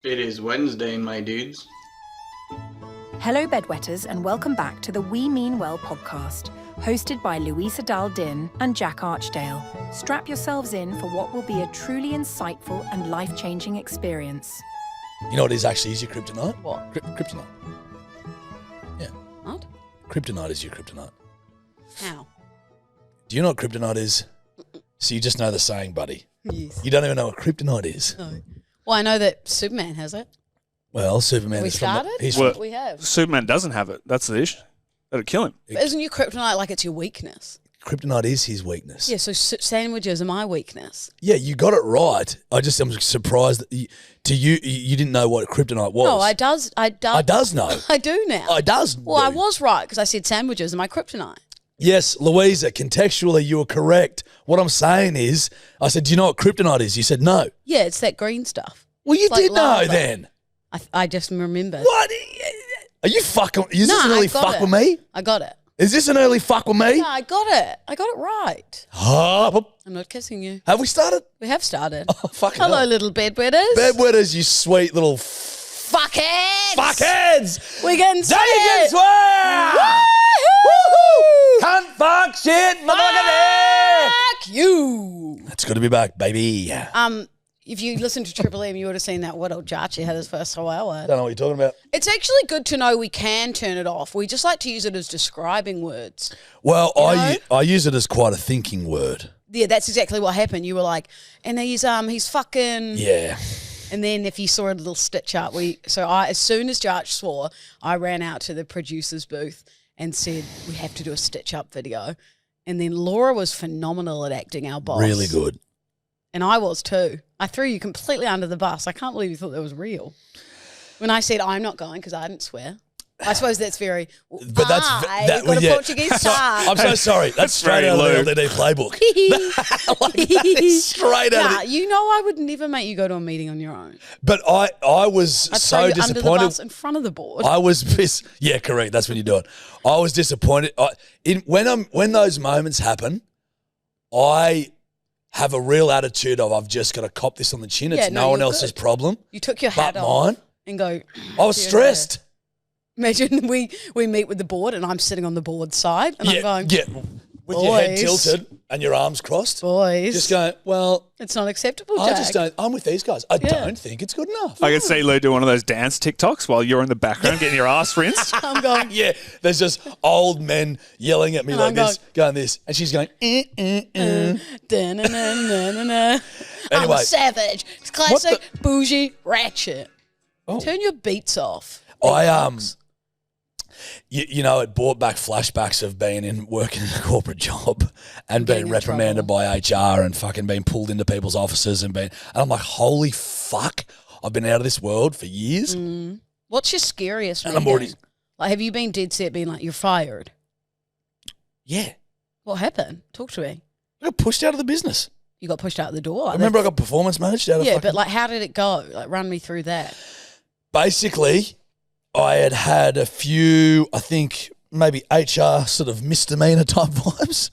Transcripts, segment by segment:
It is Wednesday, my dudes. Hello, bedwetters, and welcome back to the We Mean Well podcast, hosted by Louisa Daldin and Jack Archdale. Strap yourselves in for what will be a truly insightful and life-changing experience. You know what is actually is your kryptonite? What? Kryptonite. Yeah. What? Kryptonite is your kryptonite. How? Do you know what kryptonite is? So you just know the saying, buddy. Yes. You don't even know what kryptonite is. No. Well, I know that Superman has it. Well, Superman Have we is from started? he's Well, We have. Superman doesn't have it. That's the issue. That'll kill him. But isn't your kryptonite like it's your weakness? kryptonite is his weakness. Yeah, so sandwiches are my weakness. Yeah, you got it right. I'm surprised that you didn't know what kryptonite was. No, I does know. I do now. I does. Well, I do. was right because I said sandwiches are my kryptonite. Yes, Louisa, contextually you were correct. What I'm saying is, I said, do you know what kryptonite is? You said no. Yeah, it's that green stuff. Well, you It's like did know lava. then. I just remembered. What? Are you fucking? Is this an No, early I got fuck it. with me? I got it. Is this an early fuck with me? No, I got it. I got it right. Oh, I'm not kissing you. have we started? We have started. Oh, fucking Hello, hell. little bedwetters. Bedwetters, you sweet little Fuckheads. fuckheads. We can say They can it. swear. Woohoo! Cunt, fuck, shit, motherfucker. Fuck you. It's good to be back, baby. If you listened to Triple M, you would have seen that what old Jarchi had his first hour. Don't know what you're talking about. It's actually good to know we can turn it off. We just like to use it as describing words. Well, know? I use it as quite a thinking word. Yeah, that's exactly what happened. You were like, and he's fucking. Yeah. And then if you saw a little stitch up, as soon as Jarch swore, I ran out to the producer's booth and said, we have to do a stitch up video. And then Laura was phenomenal at acting our boss. Really good. And I was too. I threw you completely under the bus. I can't believe you thought that was real. When I said I'm not going because I didn't swear. I suppose that's very. But that's I've got a Portuguese So, tongue. I'm so sorry. That's straight very out low. of the LDD playbook. Like, that is straight out of Nah, it. you know I would never make you go to a meeting on your own. But I was I'd so throw you under the disappointed. bus in front of the board. I was pissed. Yeah, correct. That's when you do it. I was disappointed. When those moments happen, I have a real attitude of I've just got to cop this on the chin. It's Yeah, no, no one you're else's good. problem You took your but hat off mine. and go. I was "Dear stressed. God." Imagine we meet with the board and I'm sitting on the board side and I'm going, with your head "Boys." tilted and your arms crossed. boys, Just going, well, it's not acceptable, I Jack. just don't. I'm with these guys. I Yeah. don't think it's good enough. I can see Lou do one of those dance TikToks while you're in the background getting your ass rinsed. I'm going, Yeah, there's just old men yelling at me And like I'm this, going this, and she's going, da-na-na-na-na-na. I'm Anyway. a savage. It's classic bougie ratchet. Turn your beats off. You know, it brought back flashbacks of being in working in a corporate job and Getting being in reprimanded by HR and fucking being pulled into people's offices and I'm like, holy fuck, I've been out of this world for years. What's your scariest And I'm meeting? already- Like, have you been dead set being like, you're fired? Yeah, What happened? Talk to me. I got pushed out of the business. You got pushed out the door. I remember I got performance managed out of Yeah, fucking... but like, how did it go? Like, run me through that. Basically, I had a few, I think, maybe HR sort of misdemeanor type vibes.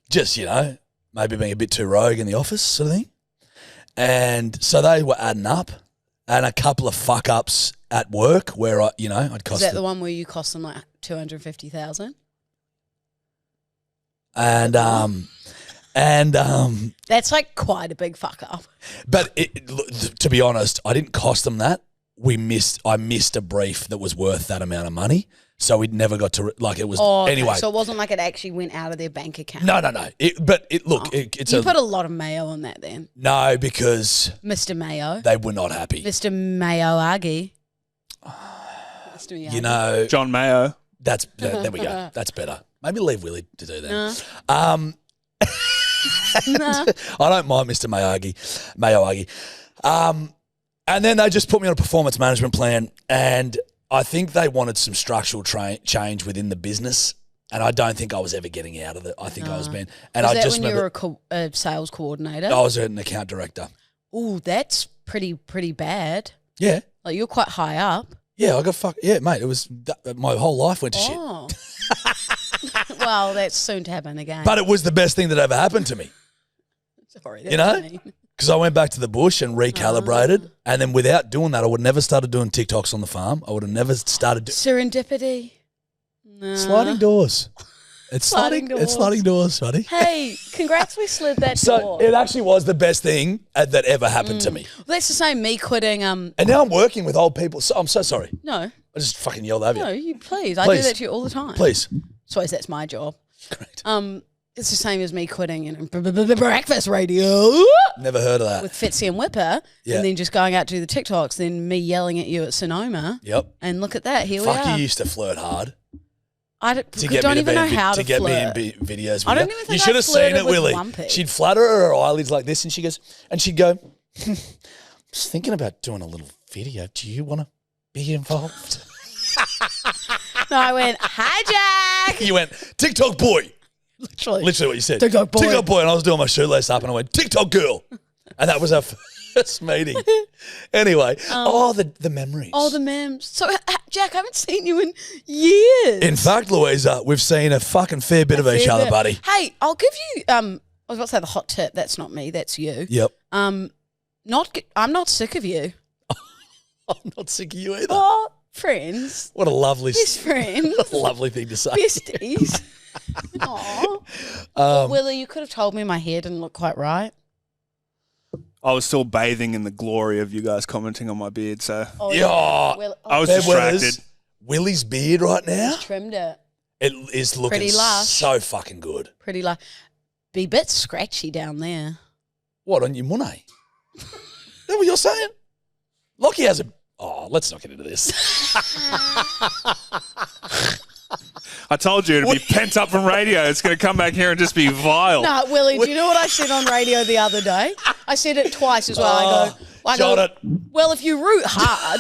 Just, maybe being a bit too rogue in the office sort of thing. And so they were adding up and a couple of fuck ups at work where I'd cost Is that the one where you cost them like 250,000? and That's like quite a big fuck up. but to be honest, I didn't cost them that. I missed a brief that was worth that amount of money. So we never got to, it was, Okay, anyway. so it wasn't like it actually went out of their bank account. No. It's You put a lot of mayo on that then. no, because Mr. Mayo. they were not happy. Mr. Mayo-agi. Mr. Miyagi. You know, John Mayo. there we go. That's better. Maybe leave Willie to do that. Nah. I don't mind Mr. Mayoagi. And then they just put me on a performance management plan, and I think they wanted some structural change within the business, and I don't think I was ever getting out of it. I think I was being. And Was I that just when you remember were a sales coordinator? I was an account director. Oh, that's pretty bad. Yeah, Like, you're quite high up. yeah. I got yeah, mate. It was my whole life went to shit, Oh. Well, that's soon to happen again. but it was the best thing that ever happened to me. Sorry. You know? Because I went back to the bush and recalibrated. And then without doing that, I would have never started doing TikToks on the farm. I would have never started Serendipity. Nah. sliding doors. It's sliding doors, buddy. Hey, congrats, we slid that So door. it actually was the best thing that ever happened to me. Well, that's the same, me quitting. And now I'm working with old people. So I'm so sorry. No, I just fucking yelled over you. no, you please. I do Please. that to you all the time. Please. Suppose that's my job. Great. It's the same as me quitting breakfast radio Never heard of that. with Fitzy and Whipper, Yeah. and then just going out to do the TikToks, then me yelling at you at Sonoma. Yep. And look at that, here Fuck, we you are. used to flirt hard. I don't To get even me to know be in how to to get flirt. me in videos. With I don't you. even You think should I have seen flirted it, with Willie. Wumpy. She'd flutter her eyelids like this, and she'd go, just thinking about doing a little video. Do you want to be involved? No, I went, hi, Jack. You went, TikTok boy. Literally. Literally what you said. TikTok boy. TikTok boy. And I was doing my shoelace up, and I went, TikTok girl. And that was our first meeting. Anyway, the memories. Oh, the memes. So, Jack, I haven't seen you in years. In fact, Louisa, we've seen a fucking fair bit of each other, buddy. Hey, I'll give you, I was about to say the hot tip. That's not me. That's you. Yep. I'm not sick of you. I'm not sick of you either. Oh, friends. What a lovely, Best friends. what a lovely thing to say. Besties. Aw. Willie, you could have told me my hair didn't look quite right. I was still bathing in the glory of you guys commenting on my beard, so Oh, Yeah. Will, I was Bed distracted. wetters, Willie's beard right now, trimmed it. it is looking Pretty lush. so fucking good. Pretty like, be a bit scratchy down there. What, on your money? Is that what you're saying? Lockie has a... Oh, let's not get into this. I told you it'd be pent up from radio. It's going to come back here and just be vile. No, Willie, do you know what I said on radio the other day? I said it twice as well. I Got go, it. well, if you root hard,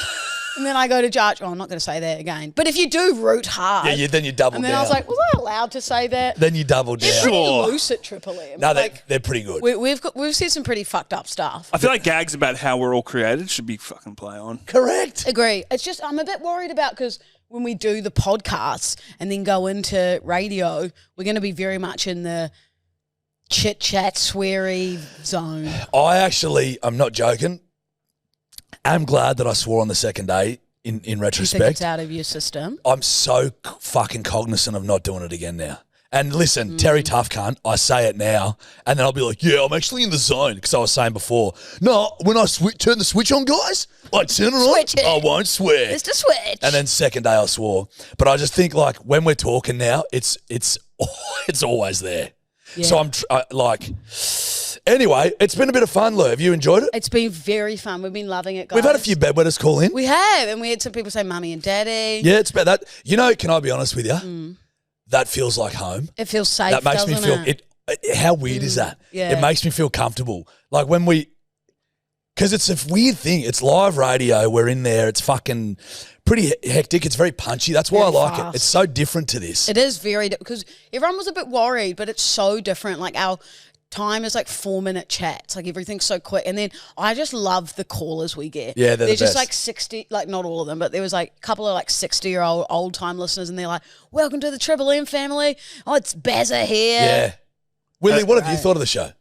and then I go to Judge, I'm not going to say that again. But if you do root hard. Yeah, then you double And then down. I was like, was I allowed to say that? Then you double They're down. pretty Sure. loose at Triple M. No, like, they're pretty good. we've said some pretty fucked up stuff. I feel like gags about how we're all created should be fucking play on. Correct. Agree. It's just I'm a bit worried about because when we do the podcasts and then go into radio, we're going to be very much in the chit-chat, sweary zone. I'm not joking. I'm glad that I swore on the second day in You think retrospect. it's out of your system? I'm so fucking cognizant of not doing it again now. And listen, Terry Tough cunt, I say it now, and then I'll be like, yeah, I'm actually in the zone, because I was saying before, no, when I turn the switch on, guys, I turn it on, Switch it. I won't swear. Mr. Switch. And then second day I swore. But I just think, like, when we're talking now, it's always there. Yeah. So anyway, it's been a bit of fun, Lou. Have you enjoyed it? It's been very fun. We've been loving it, guys. We've had a few bedwetters call in. We have, and we had some people say mummy and daddy. Yeah, it's about that. You know, can I be honest with you? That feels like home. It feels safe, That makes me doesn't feel it? how weird is that? Yeah. It makes me feel comfortable. Like when because it's a weird thing. It's live radio. We're in there. It's fucking pretty hectic. It's very punchy. That's why I Very like fast. it. It's so different to this. It is very because everyone was a bit worried, but it's so different. Like our time is like 4-minute chats. Like everything's so quick. And then I just love the callers we get. Yeah, they're the just best. like 60, like not all of them, but there was like a couple of like 60-year-old old time listeners, and they're like, "Welcome to the Triple M family. Oh, it's Bazza here." Yeah. Willie, what have you thought of the show?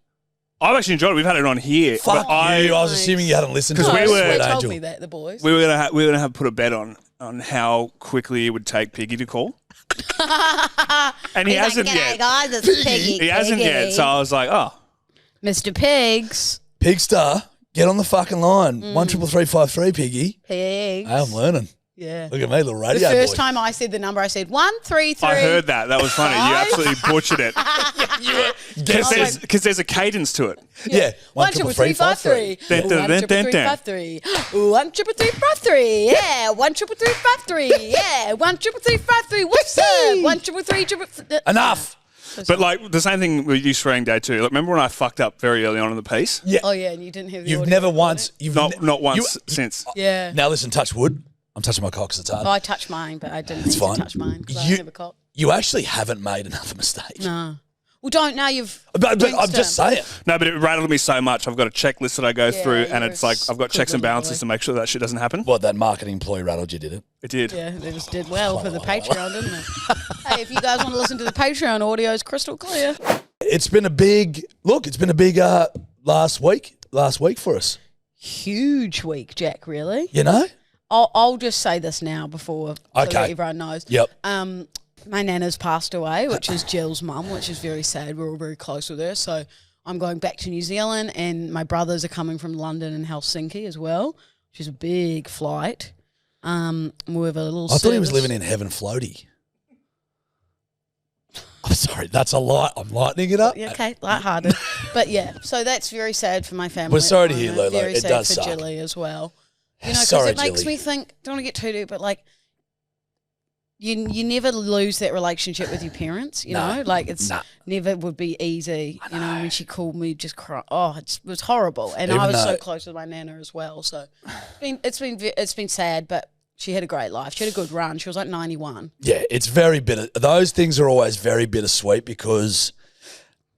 I've actually enjoyed it. We've had it on here. Fuck but you. I was assuming you hadn't listened to Because it. we were- They Sweet told Angel. me that, the boys. we were gonna have put a bet on how quickly it would take Piggy to call, and he hasn't yet. Guys, it's Piggy. He hasn't yet. So I was like, oh, Mr. Pigs. Pigstar, get on the fucking line. 13353, Piggy. Pigs. Hey, I'm learning. Yeah. Look at me, little The radio first boy. time I said the number, I said 133. I heard that. That was funny. You absolutely butchered it. Guess Because there's a cadence to it. Yeah. 13353. 13353. 13353. Yeah. 13353. Yeah. 13353. What's up? 13353. Enough. But like the same thing with you swearing day too. Like, remember when I fucked up very early on in the piece? Yeah. Oh yeah, and you didn't have the You've audio never recording? once. Not once since. Yeah. Now listen, touch wood. I'm touching my cock 'cause it's hard. Oh, I touched mine, but I didn't It's need fine. to touch mine because I You- don't have a cock. You actually haven't made another mistake. No. Well, don't now. You've. But I'm rinsed just them. saying. No, but it rattled me so much. I've got a checklist that I go Yeah, through, and you're it's like I've got good checks and little balances boy. to make sure that shit doesn't happen. What, that marketing employee rattled you, did it? It did. Yeah, they just did well for the Patreon, didn't it? Hey, if you guys want to listen to the Patreon audio, it's crystal clear. It's been a big last week. last week for us? Huge week, Jack, really. You know? I'll just say this now before so that everyone knows. Yep. My nana's passed away, which is Jill's mum, which is very sad. We're all very close with her. So I'm going back to New Zealand, and my brothers are coming from London and Helsinki as well, which is a big flight. We have a little I thought he was living in Heaven Floaty. I'm sorry, that's a lie. I'm lightening it up. Yeah, okay, lighthearted. But yeah, so that's very sad for my family. We're sorry to hear, Lulu. Very it sad does for suck. Jilly as well. You know, because Sorry, it makes Jilly. me think, don't want to get too deep, but like, you never lose that relationship with your parents, you know? Like, it's never would be easy. You know, when she called me, just cry. Oh, it was horrible. And I was so close with my nana as well. So it's been sad, but she had a great life. She had a good run. She was like 91. Yeah, it's very bitter. Those things are always very bittersweet because,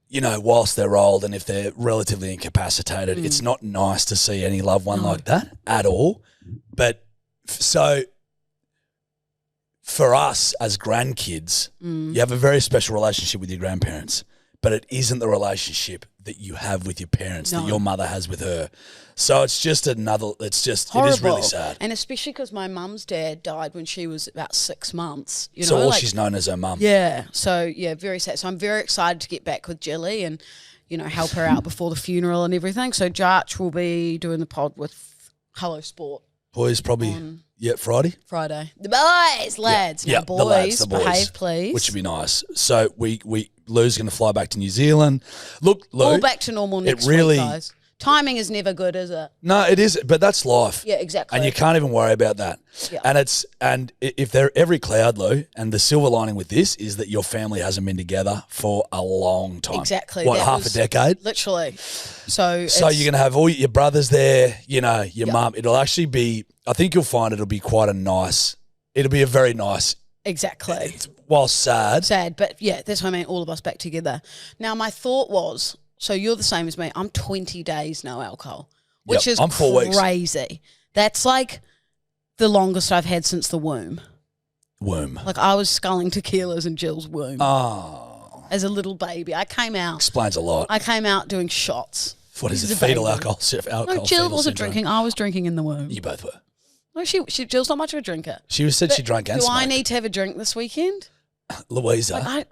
you know, whilst they're old and if they're relatively incapacitated, it's not nice to see any loved one like that at all. But so for us as grandkids, you have a very special relationship with your grandparents, but it isn't the relationship that you have with your parents, that your mother has with her. So it's just horrible. It is really sad. And especially because my mum's dad died when she was about 6 months. You know, so all she's known as her mum. Yeah. So, yeah, very sad. So I'm very excited to get back with Jilly and, you know, help her out before the funeral and everything. So Jarch will be doing the pod with Hello Sport. Boys probably, Friday? Friday. The boys, lads. Yeah, Now, boys, the lads, the boys, behave, please. Which would be nice. So Lou's going to fly back to New Zealand. Look, Lou. All back to normal next week, guys. Timing is never good, is it? No, it is, but that's life. Yeah, exactly. And you can't even worry about that. Yeah. And if they're every cloud, Lou, and the silver lining with this is that your family hasn't been together for a long time. Exactly. What, that half a decade? Literally. So you're going to have all your brothers there, you know, your mum. It'll actually be, I think you'll find it'll be it'll be a very nice. Exactly. While sad. Sad, but yeah, that's what I mean, all of us back together. Now, my thought was, so you're the same as me. I'm 20 days no alcohol, which is I'm 4 weeks. Crazy. That's like the longest I've had since the womb. Like I was sculling tequilas in Jill's womb. Oh. As a little baby. I came out. Explains a lot. I came out doing shots. What is it? Fetal alcohol? No, Jill wasn't drinking. I was drinking in the womb. You both were. No, Jill's not much of a drinker. She said she drank and Do smoked. I need to have a drink this weekend? Louisa, I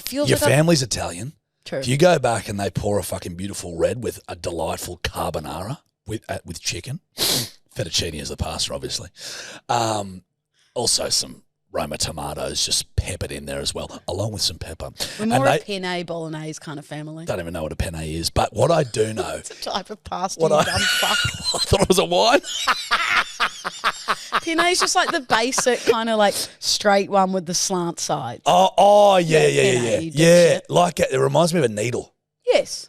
feel your like family's Italian. True. If you go back and they pour a fucking beautiful red with a delightful carbonara with chicken, fettuccine as the pasta, obviously. Also some Roma tomatoes just peppered in there as well, along with some pepper. We're more a penne bolognese kind of family. Don't even know what a penne is, but what I do know... It's a type of pasta, you dumb fuck. I thought it was a wine. Penne is just like the basic kind of like straight one with the slant sides. Yeah. Yeah, Like it reminds me of a needle. Yes.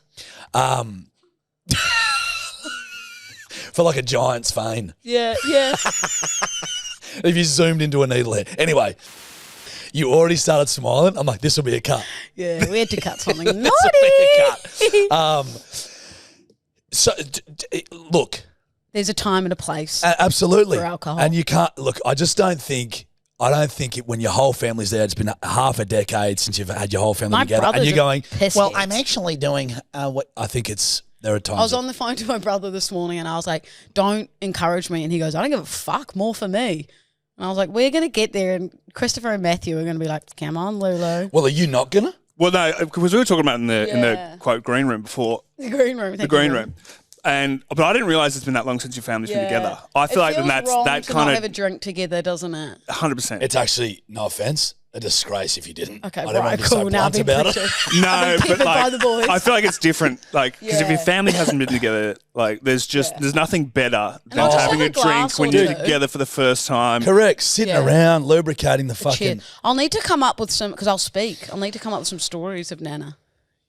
For like a giant's vein. Yeah. If you zoomed into a needle head. Anyway, you already started smiling. I'm like, this will be a cut. Yeah, we had to cut something. Naughty. This will be a cut. So, look. There's a time and a place. Absolutely. For alcohol. And you can't, look, I don't think when your whole family's there, it's been half a decade since you've had your whole family together. And you're going, well, I'm actually doing what I think there are times. I was on the phone to my brother this morning and I was like, don't encourage me. And he goes, I don't give a fuck, more for me. And I was like, we're going to get there. And Christopher and Matthew are going to be like, come on, Lulu. Well, are you not going to? Well, no, because we were talking about in the quote green room before. The green room. The green room. But I didn't realise it's been that long since your family's been together. I feel like that's that kind of have a drink together, doesn't it? 100%. It's actually, no offence, a disgrace if you didn't. Okay, I don't right, want to be cool. so Now blunt about it. No, but by the boys. I feel like it's different. Like, because if your family hasn't been together, like, there's nothing better than having a drink when you're together for the first time. Correct. Sitting around, lubricating the fucking. Cheer. I'll need to come up with some, because I'll speak. I'll need to come up with some stories of Nana.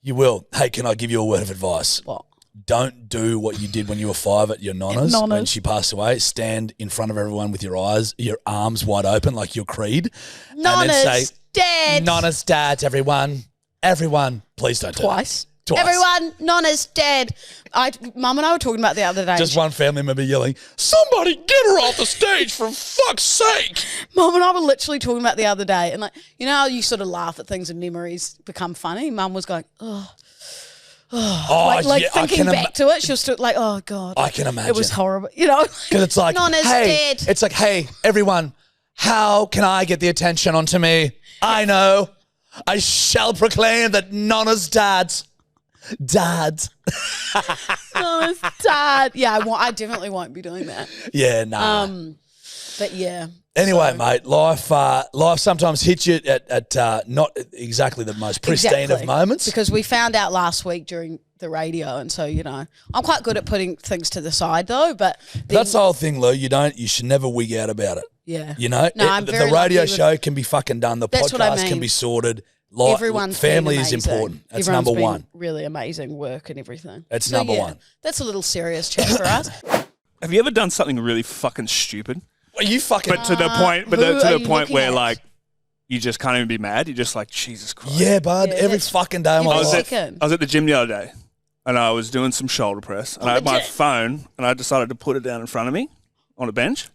You will. Hey, can I give you a word of advice? What? Don't do what you did when you were 5 at your nonna's when she passed away. Stand in front of everyone with your arms wide open like your creed. Nonna's and then say, dead. Nonna's dead, everyone. Everyone, please don't do Twice. Twice. Everyone, Nonna's dead. Mum and I were talking about the other day. Just one family member yelling, somebody get her off the stage for fuck's sake. Mum and I were literally talking about the other day. And like, you know how you sort of laugh at things and memories become funny? Mum was going, oh, Thinking back to it, she'll still like, oh God. I can imagine. It was horrible. You know? Because it's like, Nonna's hey, dead. it's like, hey, everyone, how can I get the attention onto me? I know. I shall proclaim that Nonna's dad. Nonna's dad. Yeah, I definitely won't be doing that. Yeah, nah. But yeah. Anyway, mate, life sometimes hits you at not exactly the most pristine of moments. Because we found out last week during the radio, and so, you know, I'm quite good at putting things to the side though, but that's the whole thing, Lou. You should never wig out about it. Yeah. You know, No, the radio show can be fucking done. The That's what I podcast mean. can be sorted. Everyone's family been is amazing. important. That's Everyone's number been one. Really amazing work and everything. That's number one. That's a little serious chat for us. Have you ever done something really fucking stupid? Well, you fucking. But to the point, who are you looking where at? like you just can't even be mad. You're just like, Jesus Christ. Yeah, bud. Yeah, every that's- fucking day of my I I was life. at- was at the gym the other day, and I was doing some shoulder press, and I had the my gym. phone, and I decided to put it down in front of me on a bench.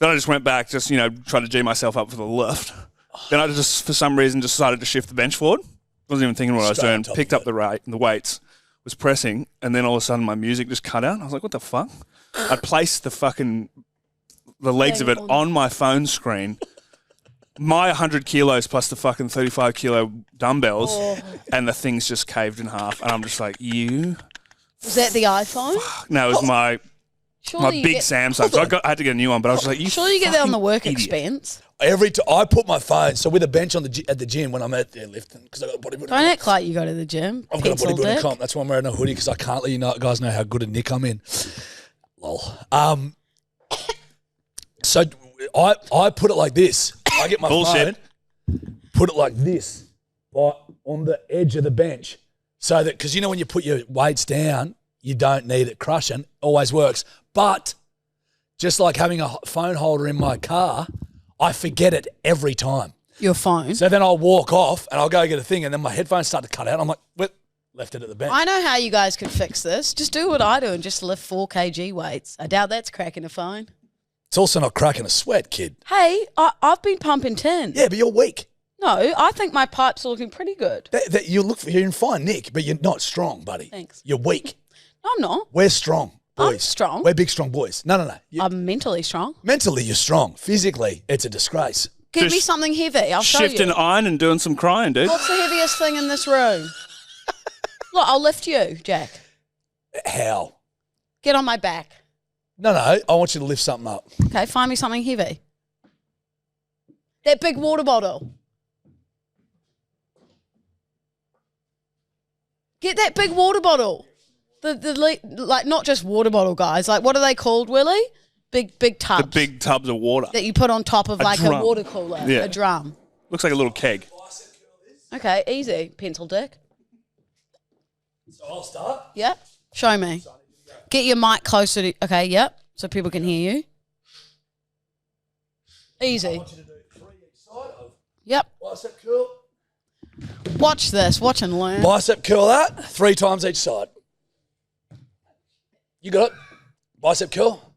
Then I just went back, just tried to G myself up for the lift. Then I just, for some reason, decided to shift the bench forward. Wasn't even thinking what I was Straight on doing. top Picked of up the weights, was pressing, and then all of a sudden my music just cut out. I was like, what the fuck? I placed the legs of it on my phone screen. My 100 kilos plus the fucking 35 kilo dumbbells, and the thing's just caved in half. And I'm just like, Was that the iPhone? No, it was my Surely you big get, Samsung. So I had to get a new one, but I was just like, Surely you get that on the work idiot. expense. I put my phone with a bench at the gym when I'm at there lifting because I got a bodybuilding. Don't act like you go to the gym. I've got a Pencil bodybuilding dick. comp. That's why I'm wearing a hoodie because I can't let you guys know how good a nick I'm in. Lol. So I put it like this. I get my Bullshit. phone, put it like this, on the edge of the bench, so that because when you put your weights down, you don't need it crushing. Always works, but just like having a phone holder in my car, I forget it every time. Your phone. So then I'll walk off and I'll go get a thing, and then my headphones start to cut out. I'm like, what? Left it at the bench. I know how you guys can fix this. Just do what I do and just lift 4 kg weights. I doubt that's cracking a phone. It's also not cracking a sweat, kid. Hey, I've been pumping tin. Yeah, but you're weak. No, I think my pipes are looking pretty good. You're in fine nick, but you're not strong, buddy. Thanks. You're weak. No, I'm not. We're strong boys. I'm strong. We're big, strong boys. No. I'm mentally strong. Mentally, you're strong. Physically, it's a disgrace. Give me Just something heavy. I'll show Shifting you. iron and doing some crying, dude. What's the heaviest thing in this room? Look, I'll lift you, Jack. How? Get on my back. No. I want you to lift something up. Okay, find me something heavy. That big water bottle. Get that big water bottle. Like not just water bottle, guys. Like what are they called, Willie? Big tubs. The big tubs of water. that you put on top of like a drum. water cooler. Yeah. A drum. Looks like a little keg. Okay, easy. Pencil dick. So I'll start. Yep. Show me. Get your mic closer to. Okay, yep. So people can hear you. Easy. I want you to do 3 each side of Yep. bicep curl. Watch this. Watch and learn. Bicep curl that 3 times each side. You got it. Bicep curl.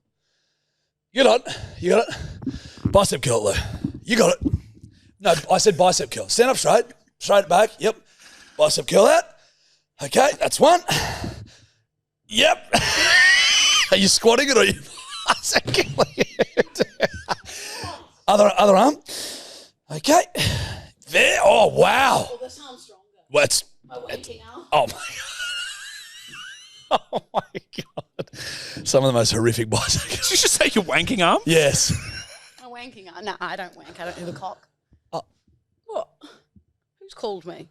You got it. Bicep curl, Lou. You got it. No, I said bicep curl. Stand up straight. Straight back. Yep. Bicep curl that. Okay, that's one. Yep. Are you squatting it or are you bicep curling it? Other arm. Okay. There. Oh, wow. This arm's stronger. Well, it's, My wanking arm. oh, my Oh my God. Some of the most horrific bicycles. Did you just say your wanking arm? Yes. My wanking arm. No, I don't wank. I don't have a cock. Oh. What? Who's called me?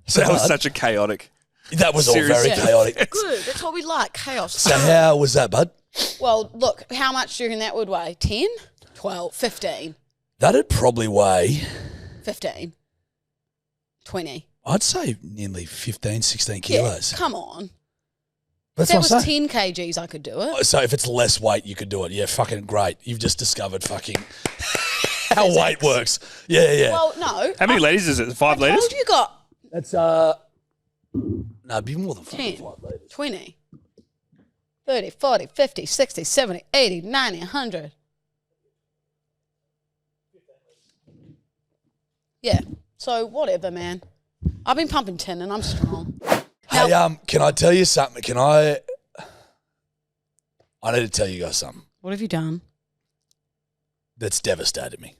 So That was such a chaotic. that was all very Seriously. chaotic. Good. That's what we like. Chaos. So how was that, bud? Well, look, how much do you reckon that would weigh? 10? 12? 15? That'd probably weigh, 15? 20? I'd say nearly 15, 16 kilos. Yeah, come on. That's If that what was I'm saying. 10 kgs, I could do it. So if it's less weight, you could do it. Yeah, fucking great. You've just discovered fucking how weight works. Yeah. Well, no. How many ladies is it? 5 I ladies? told you got That's, no, it'd be more than 10, 5 litres. 20, 30, 40, 50, 60, 70, 80, 90, 100. Yeah. So whatever, man. I've been pumping tin and I'm strong. Hey, can I tell you something? I need to tell you guys something What have you done? that's devastated me.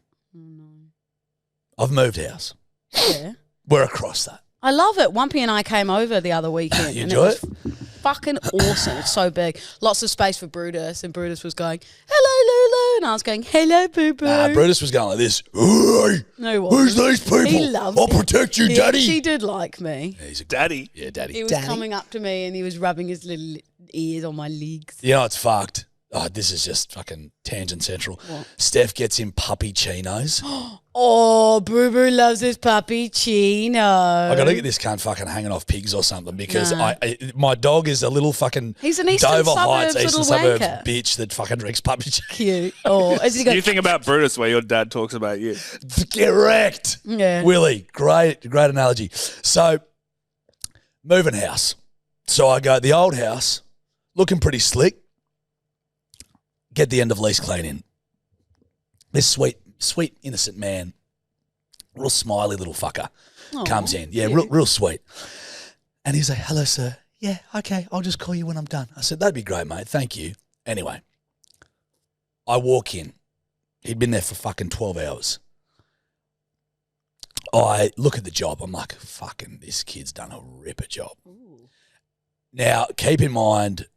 I've moved house. Yeah. We're across that. I love it. Wumpy and I came over the other weekend. You and enjoy it? Was fucking awesome. It's so big. Lots of space for Brutus, and Brutus was going, hello, Lulu. And I was going, hello, boo-boo. Brutus was going like this. Hey, No, he who's wasn't. these people? He loved I'll it. protect you, He daddy. actually did like me. Yeah, he's a Daddy. Yeah, daddy. He was coming up to me and he was rubbing his little ears on my legs. You know, it's fucked. Oh, this is just fucking tangent central. What? Steph gets him puppy chinos. Oh, Boo Boo loves his puppy Chino. I got to get this cunt fucking hanging off pigs or something because Nah. my dog is a little fucking He's an Eastern Dover Suburbs Heights, little Eastern Suburbs wanker. bitch that fucking drinks puppy chinos. Cute. Oh, as he goes, You think about Brutus where your dad talks about you. Correct. yeah. Willie, great analogy. So, moving house. So I go, the old house, looking pretty slick. Get the end of lease cleaning. This sweet, innocent man, real smiley little fucker, Aw, comes in. Yeah, cute. real sweet. And he's like, hello, sir. Yeah, okay, I'll just call you when I'm done. I said, that'd be great, mate. Thank you. Anyway, I walk in. He'd been there for fucking 12 hours. I look at the job. I'm like, fucking, this kid's done a ripper job. Ooh. Now, keep in mind,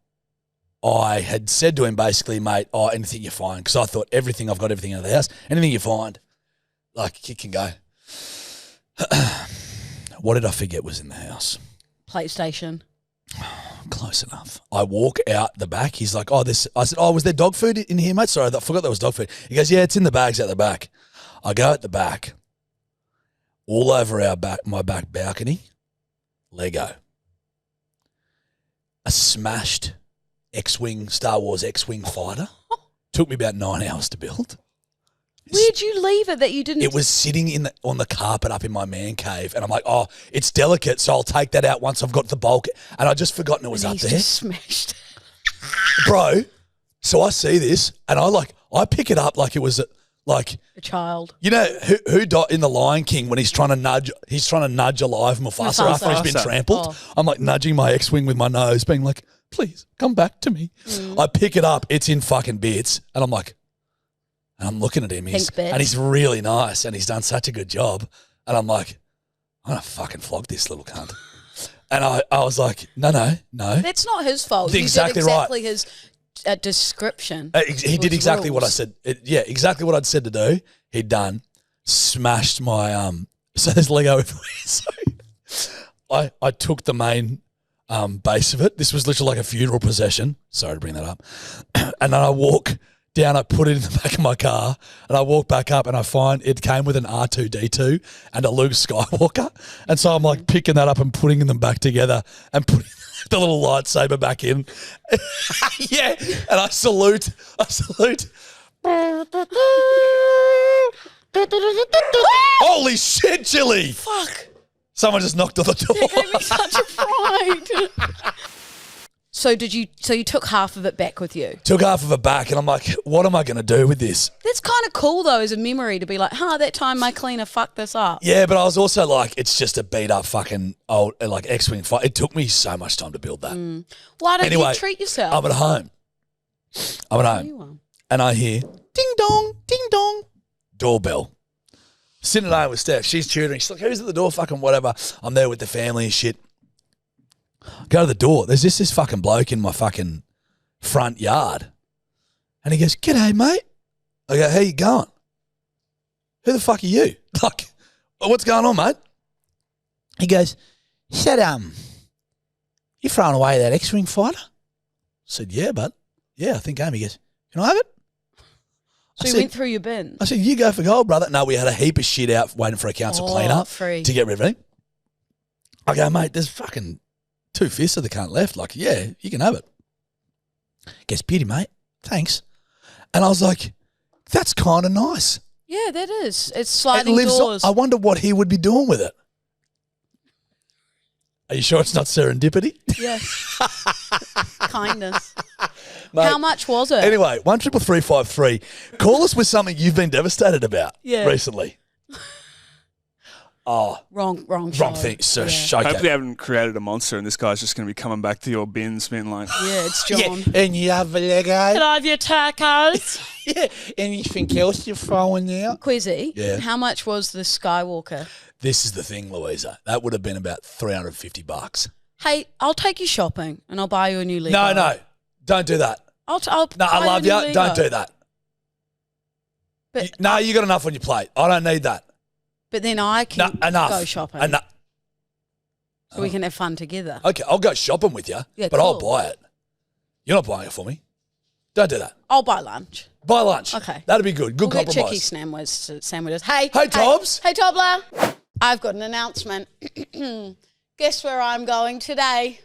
I had said to him basically, mate, anything you find, because I thought I've got everything out of the house. Anything you find, like, it can go. What did I forget was in the house? PlayStation. Close enough. I walk out the back. He's like, I said, was there dog food in here, mate? Sorry, I forgot there was dog food. He goes, yeah, it's in the bags out the back. I go at the back. All over my back balcony, Lego. A smashed Star Wars X-Wing fighter. Took me about 9 hours to build. Where'd you leave it that you didn't? It was sitting on the carpet up in my man cave, and I'm like, oh, it's delicate, so I'll take that out once I've got the bulk. And I just forgotten it was and up he's there, just smashed. bro. So I see this, and I pick it up like it was like. A child. You know who died in The Lion King when he's trying to nudge alive Mufasa after he's been Mufasa. trampled? Oh. I'm like nudging my X-Wing with my nose, being like, please come back to me. I pick it up, it's in fucking bits, and I'm like, and I'm looking at him, Pink bits. and he's really nice, and he's done such a good job, and I'm like, I'm gonna fucking flog this little cunt. And I was like, no. That's not his fault. Exactly you did right. exactly his description. He did was exactly what I rules. said. Exactly what I'd said to do. He'd done. Smashed my So there's Lego everywhere. So I took the main base of it. This was literally like a funeral procession. Sorry to bring that up. And then I walk down. I put it in the back of my car, and I walk back up, and I find it came with an R2D2 and a Luke Skywalker. And so I'm like picking that up and putting them back together and putting the little lightsaber back in. Yeah, and I salute. Holy shit, Chili! Fuck. Someone just knocked on the door. Gave me such a fright. So you took half of it back with you? Took half of it back, and I'm like, what am I going to do with this? That's kind of cool though, as a memory to be like, that time my cleaner fucked this up. Yeah, but I was also like, it's just a beat up fucking old like X-Wing fight. It took me so much time to build that. Why don't Anyway, you treat yourself? I'm at home. You are. And I hear ding dong, doorbell. Sitting at home with Steph. She's tutoring. She's like, who's at the door? Fucking whatever. I'm there with the family and shit. Go to the door. There's this fucking bloke in my fucking front yard. And he goes, g'day, mate. I go, how you going? Who the fuck are you? Like, what's going on, mate? He goes, said, you throwing away that X-Wing fighter? I said, yeah, bud. Yeah, I think Amy goes, can I have it? So you went through your bin. I said, you go for gold, brother. No, we had a heap of shit out waiting for a council clean-up free. to get rid of it. I go, mate, there's fucking 2/5 of the cunt left. Like, yeah, you can have it. Gets beauty, mate. Thanks. And I was like, that's kind of nice. Yeah, that is. It's It sliding lives doors. I wonder what he would be doing with it. Are you sure it's not serendipity? Yes. Kindness. Mate, How much was it? Anyway, 133353. Call us with something you've been devastated about Yeah. recently. Oh, Wrong thing. So Yeah. showcase. Hopefully, they haven't created a monster, and this guy's just going to be coming back to your bins, being like, Yeah, it's John. And you have a Lego. Can I have your tacos? Yeah. Anything else you're throwing out? Quizzy, Yeah. how much was the Skywalker? This is the thing, Louisa. That would have been about $350. Hey, I'll take you shopping and I'll buy you a new Lego. No. Don't do that. I'll No, buy I love you. you. a new Don't Lego. do that. But You got enough on your plate. I don't need that. but then I No, can enough. go shopping. Enough. So we can have fun together. Okay, I'll go shopping with you, Yeah, but I'll cool. buy it. You're not buying it for me. Don't do that. I'll buy lunch. Buy lunch. Okay. That'd be good. Good We'll get compromise. chicky sandwiches. Hey, Tobbs. Hey, Toddler. I've got an announcement. Guess where I'm going today?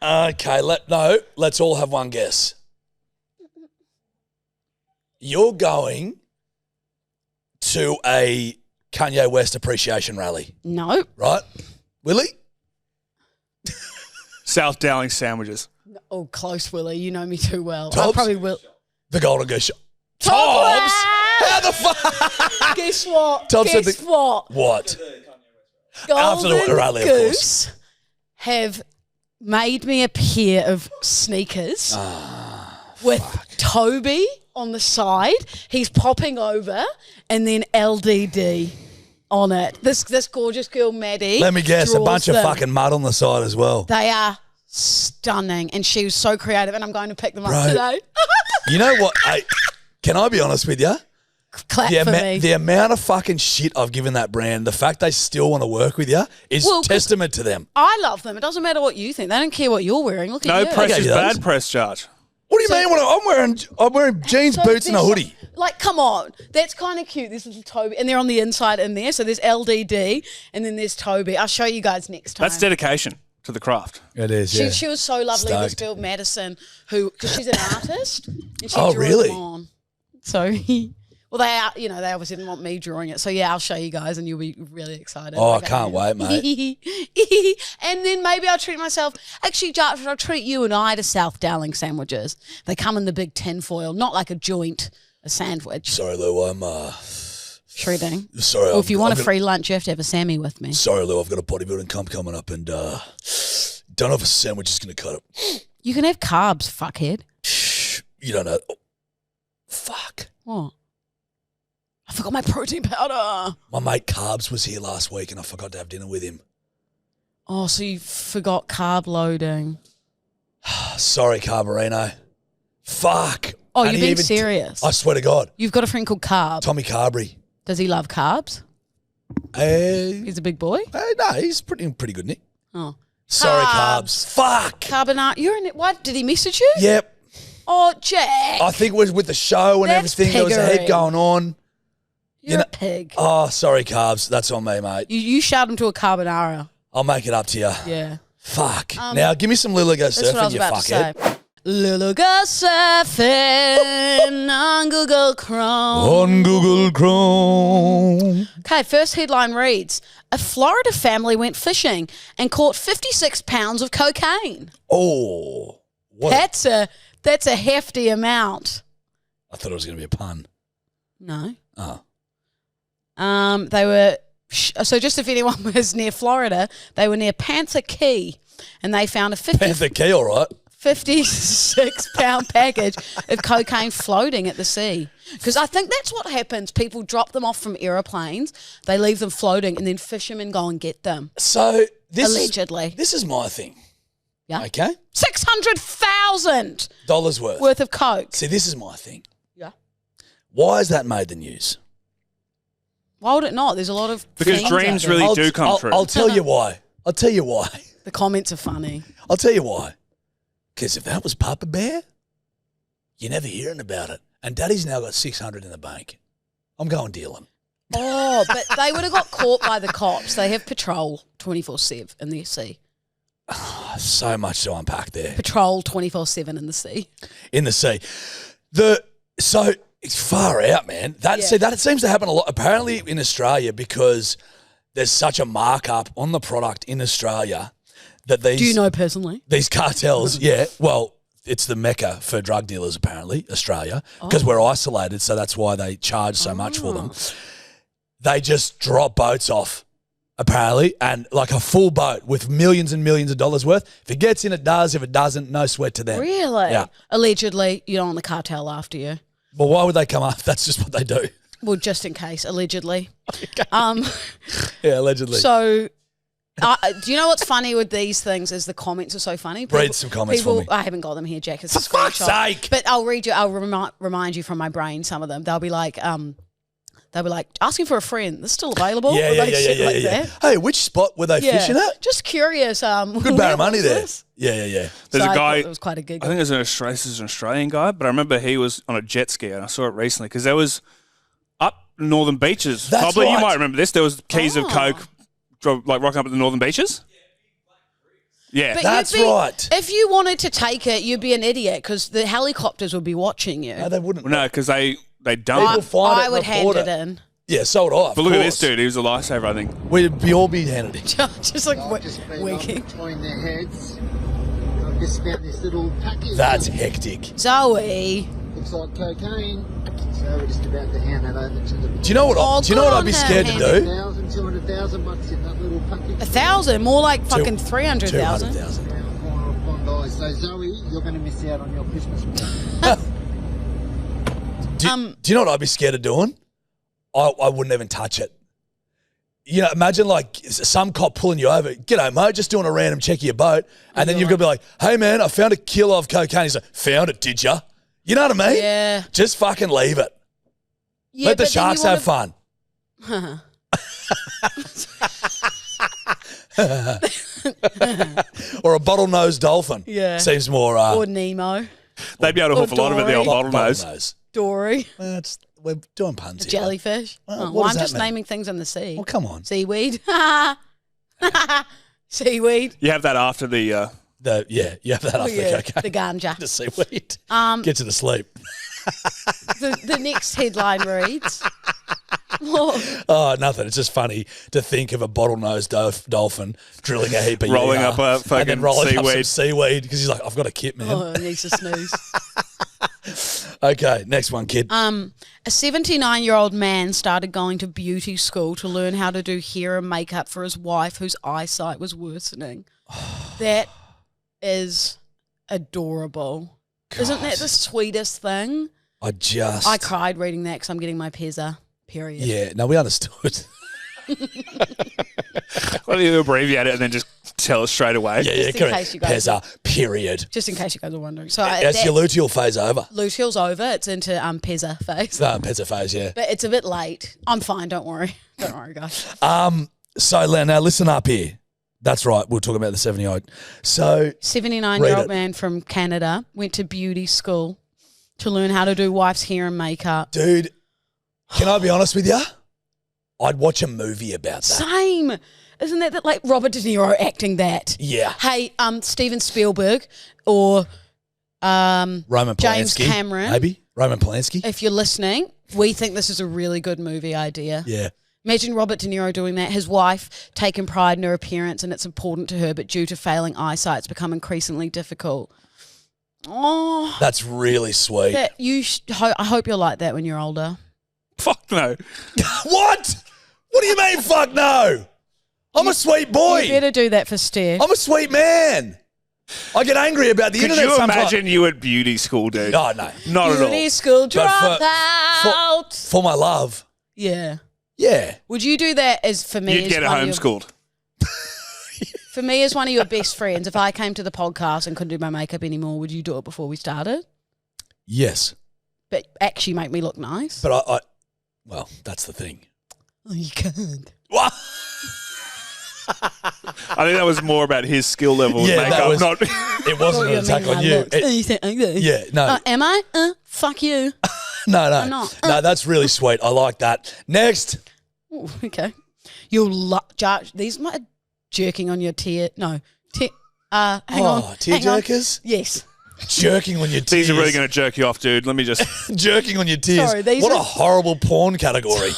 Okay, let's all have one guess. You're going to a Kanye West appreciation rally, No. right? Willie? South Dowling sandwiches. Oh, close, Willie. You know me too well. I Tobbs? probably will. The Golden Goose Shop. Toddler! Tobbs! How the fuck? Guess what? Tobbs said Guess what? What? After the Golden rally, of course. Goose have made me a pair of sneakers with Toby on the side. He's popping over, and then LDD on it. This gorgeous girl, Maddie. Let me guess, a draws bunch of them. fucking mud on the side as well. They are stunning, and she was so creative, and I'm going to pick them up Right. today. You know what? Hey, can I be honest with you? Clap The, for me. the amount of fucking shit I've given that brand, the fact they still want to work with you is Well, 'cause testament to them. I love them. It doesn't matter what you think. They don't care what you're wearing. Look No at you. press gave is you those. bad press, Judge. What do you mean? I'm wearing jeans, So boots, and a they're hoodie. Like, come on. That's kind of cute. This little Toby. And they're on the inside in there. So there's LDD and then there's Toby. I'll show you guys next time. That's dedication to the craft. It is, She was so lovely, this Stoked. girl, Madison, because she's an artist. And she Oh, drew really? them on. So, well, they obviously didn't want me drawing it. So, yeah, I'll show you guys and you'll be really excited. Oh, I Okay. can't wait, mate. And then maybe I'll treat myself. Actually, Josh, I'll treat you and I to South Dowling sandwiches. They come in the big tinfoil, not like a joint, a sandwich. Sorry, Lou. I'm Shredding. sorry. Or if you want I've a got- free lunch, you have to have a Sammy with me. Sorry, Lou. I've got a bodybuilding comp coming up, and don't know if a sandwich is going to cut it. You can have carbs, fuckhead. Shh, you don't know. Oh, fuck. What? I forgot my protein powder. My mate Carbs was here last week, and I forgot to have dinner with him. Oh, so you forgot carb loading. Sorry, Carbarino. Fuck. Oh, And you're he being even- serious. I swear to God. You've got a friend called Carb. Tommy Carberry. Does he love carbs? Hey, He's a big boy. no, he's pretty good, Nick. Oh. Sorry, Carbs. Carbs. Fuck. Carbonara. You're in it. What? Did he message you? Yep. Oh, Jack. I think it was with the show and That's everything. There was a head piggery. going on. You're know- a pig. Oh, sorry, Carbs. That's on me, mate. You shout him to a carbonara. I'll make it up to you. Yeah. Fuck. Now, give me some Lulu Go That's what I Surfing, was you about to fuckhead. say. Lulu go surfing on Google Chrome. On Google Chrome. Okay, first headline reads, a Florida family went fishing and caught 56 pounds of cocaine. Oh. What? That's a hefty amount. I thought it was going to be a pun. No. Oh. They were, so just if anyone was near Florida, they were near Panther Key and they found a Panther Key, all right. 56-pound package of cocaine floating at the sea. Because I think that's what happens. People drop them off from aeroplanes, they leave them floating, and then fishermen go and get them. So, Allegedly. this is my thing. Yeah. Okay? $600,000 Worth. worth of coke. See, this is my thing. Yeah. Why has that made the news? Why would it not? There's a lot of Because things out dreams there. really do come true. I'll tell you why. I'll tell you why. The comments are funny. I'll tell you why. Because if that was Papa Bear, you're never hearing about it. And Daddy's now got 600 in the bank. I'm going dealing. Oh, but they would have got caught by the cops. They have patrol 24/7 in the sea. So much to unpack there. Patrol 24/7 in the sea. In the sea. So it's far out, man. Yeah. That seems to happen a lot, apparently in Australia, because there's such a markup on the product in Australia that these Do you know personally? these cartels, yeah, well, it's the mecca for drug dealers, apparently, Australia, because we're isolated, so that's why they charge so much for them. they just drop boats off, apparently, and like a full boat with millions and millions of dollars worth. If it gets in, it does. If it doesn't, no sweat to them. Really? Yeah. Allegedly, you don't want the cartel after you. Well, why would they come up? That's just what they do. Well, just in case, allegedly. Yeah, allegedly. So, do you know what's funny with these things is the comments are so funny. Read some comments for me. I haven't got them here, Jack. It's a For fuck's screenshot. sake. But I'll read you. I'll remind you from my brain some of them. They'll be like, asking for a friend. This is still available. Yeah, Or yeah, like yeah, shit yeah, like yeah. that. Hey, which spot were they fishing at? Just curious. Good barra money there. Yeah, yeah, yeah. There's So a I guy. thought it was quite a gig. I think this is an Australian guy, but I remember he was on a jet ski, and I saw it recently because there was up Northern Beaches. That's Probably you right. might remember this. There was keys of coke, like rocking up at the Northern Beaches. Yeah, But That's you'd be- right. If you wanted to take it, you'd be an idiot because the helicopters would be watching you. No, they wouldn't. well, no, because they dump People it. find it I and would hand report it in. Yeah, so would I. of But look at course. this dude. He was a lifesaver, I think. We'd all be handed it. Just like Just been winking. between their heads. I've just found this little package. That's hectic. Zoe. Looks like cocaine. So we're just about to hand that over to them. Do you know what? Oh, do you know what good I'd be on scared to him. do? 200,000 bucks in that little package. 1,000, more like fucking 300,000. 200,000. Corner of Bondi. So Zoe, you're going to miss out on your Christmas present. Do you know what I'd be scared of doing? I wouldn't even touch it. You know, imagine like some cop pulling you over. G'day, mate, just doing a random check of your boat. And then you've got to be like, hey, man, I found a kilo of cocaine. He's like, found it, did ya? You know what I mean? Yeah. Just fucking leave it. Yeah, Let the but then you sharks have wanna- fun. Or a bottlenose dolphin. Yeah. Seems more Or Nemo. They'd be able to Or hoof a lot of it. The old Dory. bottlenose. Dory. Well, we're doing puns The here. jellyfish. Well, Oh, what well, does I'm that just mean? naming things in the sea. Well, come on. Seaweed. Seaweed. You have that after the. You have that after the cocaine. The ganja. The seaweed. Um, Get to the sleep. the next headline reads. Oh, nothing. It's just funny to think of a bottlenose dolphin drilling a heap of Rolling year up a and then fucking rolling up some seaweed. seaweed because he's like, I've got a kit, man. Oh, it needs to snooze. Okay, next one, kid. A 79-year-old man started going to beauty school to learn how to do hair and makeup for his wife whose eyesight was worsening. That is adorable. Isn't that the sweetest thing? I cried reading that because I'm getting my Pezza, period. Yeah, no, we understood. Why do you abbreviate it and then just tell us straight away? Yeah, in correct. case you guys- Pezza, period. Just in case you guys are wondering. So That's your luteal phase over. luteal's over. It's into Pezza phase. No, Pezza phase, yeah. But it's a bit late. I'm fine. Don't worry. Don't worry, guys. So, now listen up here. That's right. We'll talk about the 70-year-old. So, 79-year-old it. man from Canada went to beauty school to learn how to do wife's hair and makeup. dude, can I be honest with you? I'd watch a movie about that. Same. Isn't that like Robert De Niro acting that? Yeah. Hey, Steven Spielberg or Roman James Polanski. Cameron. Maybe. Roman Polanski. if you're listening, we think this is a really good movie idea. Yeah. Imagine Robert De Niro doing that. His wife taking pride in her appearance and it's important to her, but due to failing eyesight, it's become increasingly difficult. Oh, That's really sweet. that I hope you're like that when you're older. Fuck no. What? What do you mean, fuck no? I'm a sweet boy. You better do that for Steph. I'm a sweet man. I get angry about the Could internet you sometimes. imagine you at beauty school, dude? Oh, no. Not at all. Beauty school But dropout. For my love. Yeah. Yeah. Would you do that as for me? You'd as get it one of your- homeschooled. For me, as one of your best friends, if I came to the podcast and couldn't do my makeup anymore, would you do it before we started? Yes. But actually make me look nice? But well, that's the thing. Oh, you can't. What? I think that was more about his skill level with Yeah, that makeup, was- not. It wasn't an attack on you. Yeah, no. Am I? Fuck you. No. I'm not. No, that's really sweet. I like that. Next. Ooh, okay. You'll these might jerking on your tear. No. Hang on. Tear hang on. jerkers? Yes. Jerking on your tears. These are really going to jerk you off, dude. Let me just. Jerking on your tears. Sorry, these what are- a horrible porn category.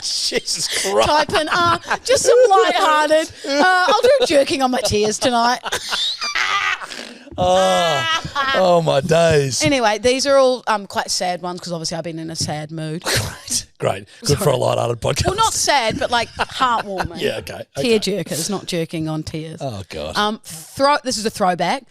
Jesus Christ. Type in, just some lighthearted. I'll do jerking on my tears tonight. Oh my days. Anyway, these are all quite sad ones because obviously I've been in a sad mood. Great. Good for a light-hearted podcast. Well, not sad, but like heartwarming. Yeah, okay. Tear jerkers, not jerking on tears. Oh, God. This is a throwback.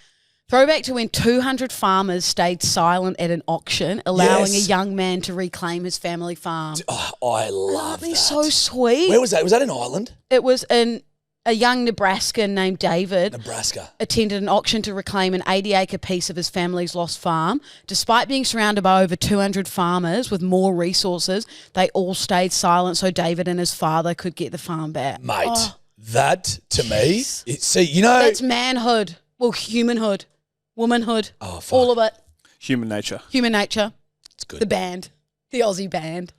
Throwback to when 200 farmers stayed silent at an auction, allowing Yes. a young man to reclaim his family farm. Oh, I love That'd be that. so sweet. Where was that? Was that in Ireland? It was in a young Nebraskan named David. Nebraska. Attended an auction to reclaim an 80-acre piece of his family's lost farm. Despite being surrounded by over 200 farmers with more resources, they all stayed silent so David and his father could get the farm back. Mate, that to me, see, you know. That's manhood. Well, humanhood. Womanhood. Oh, fuck. All of it. Human nature. Human nature. It's good. The band. The Aussie band.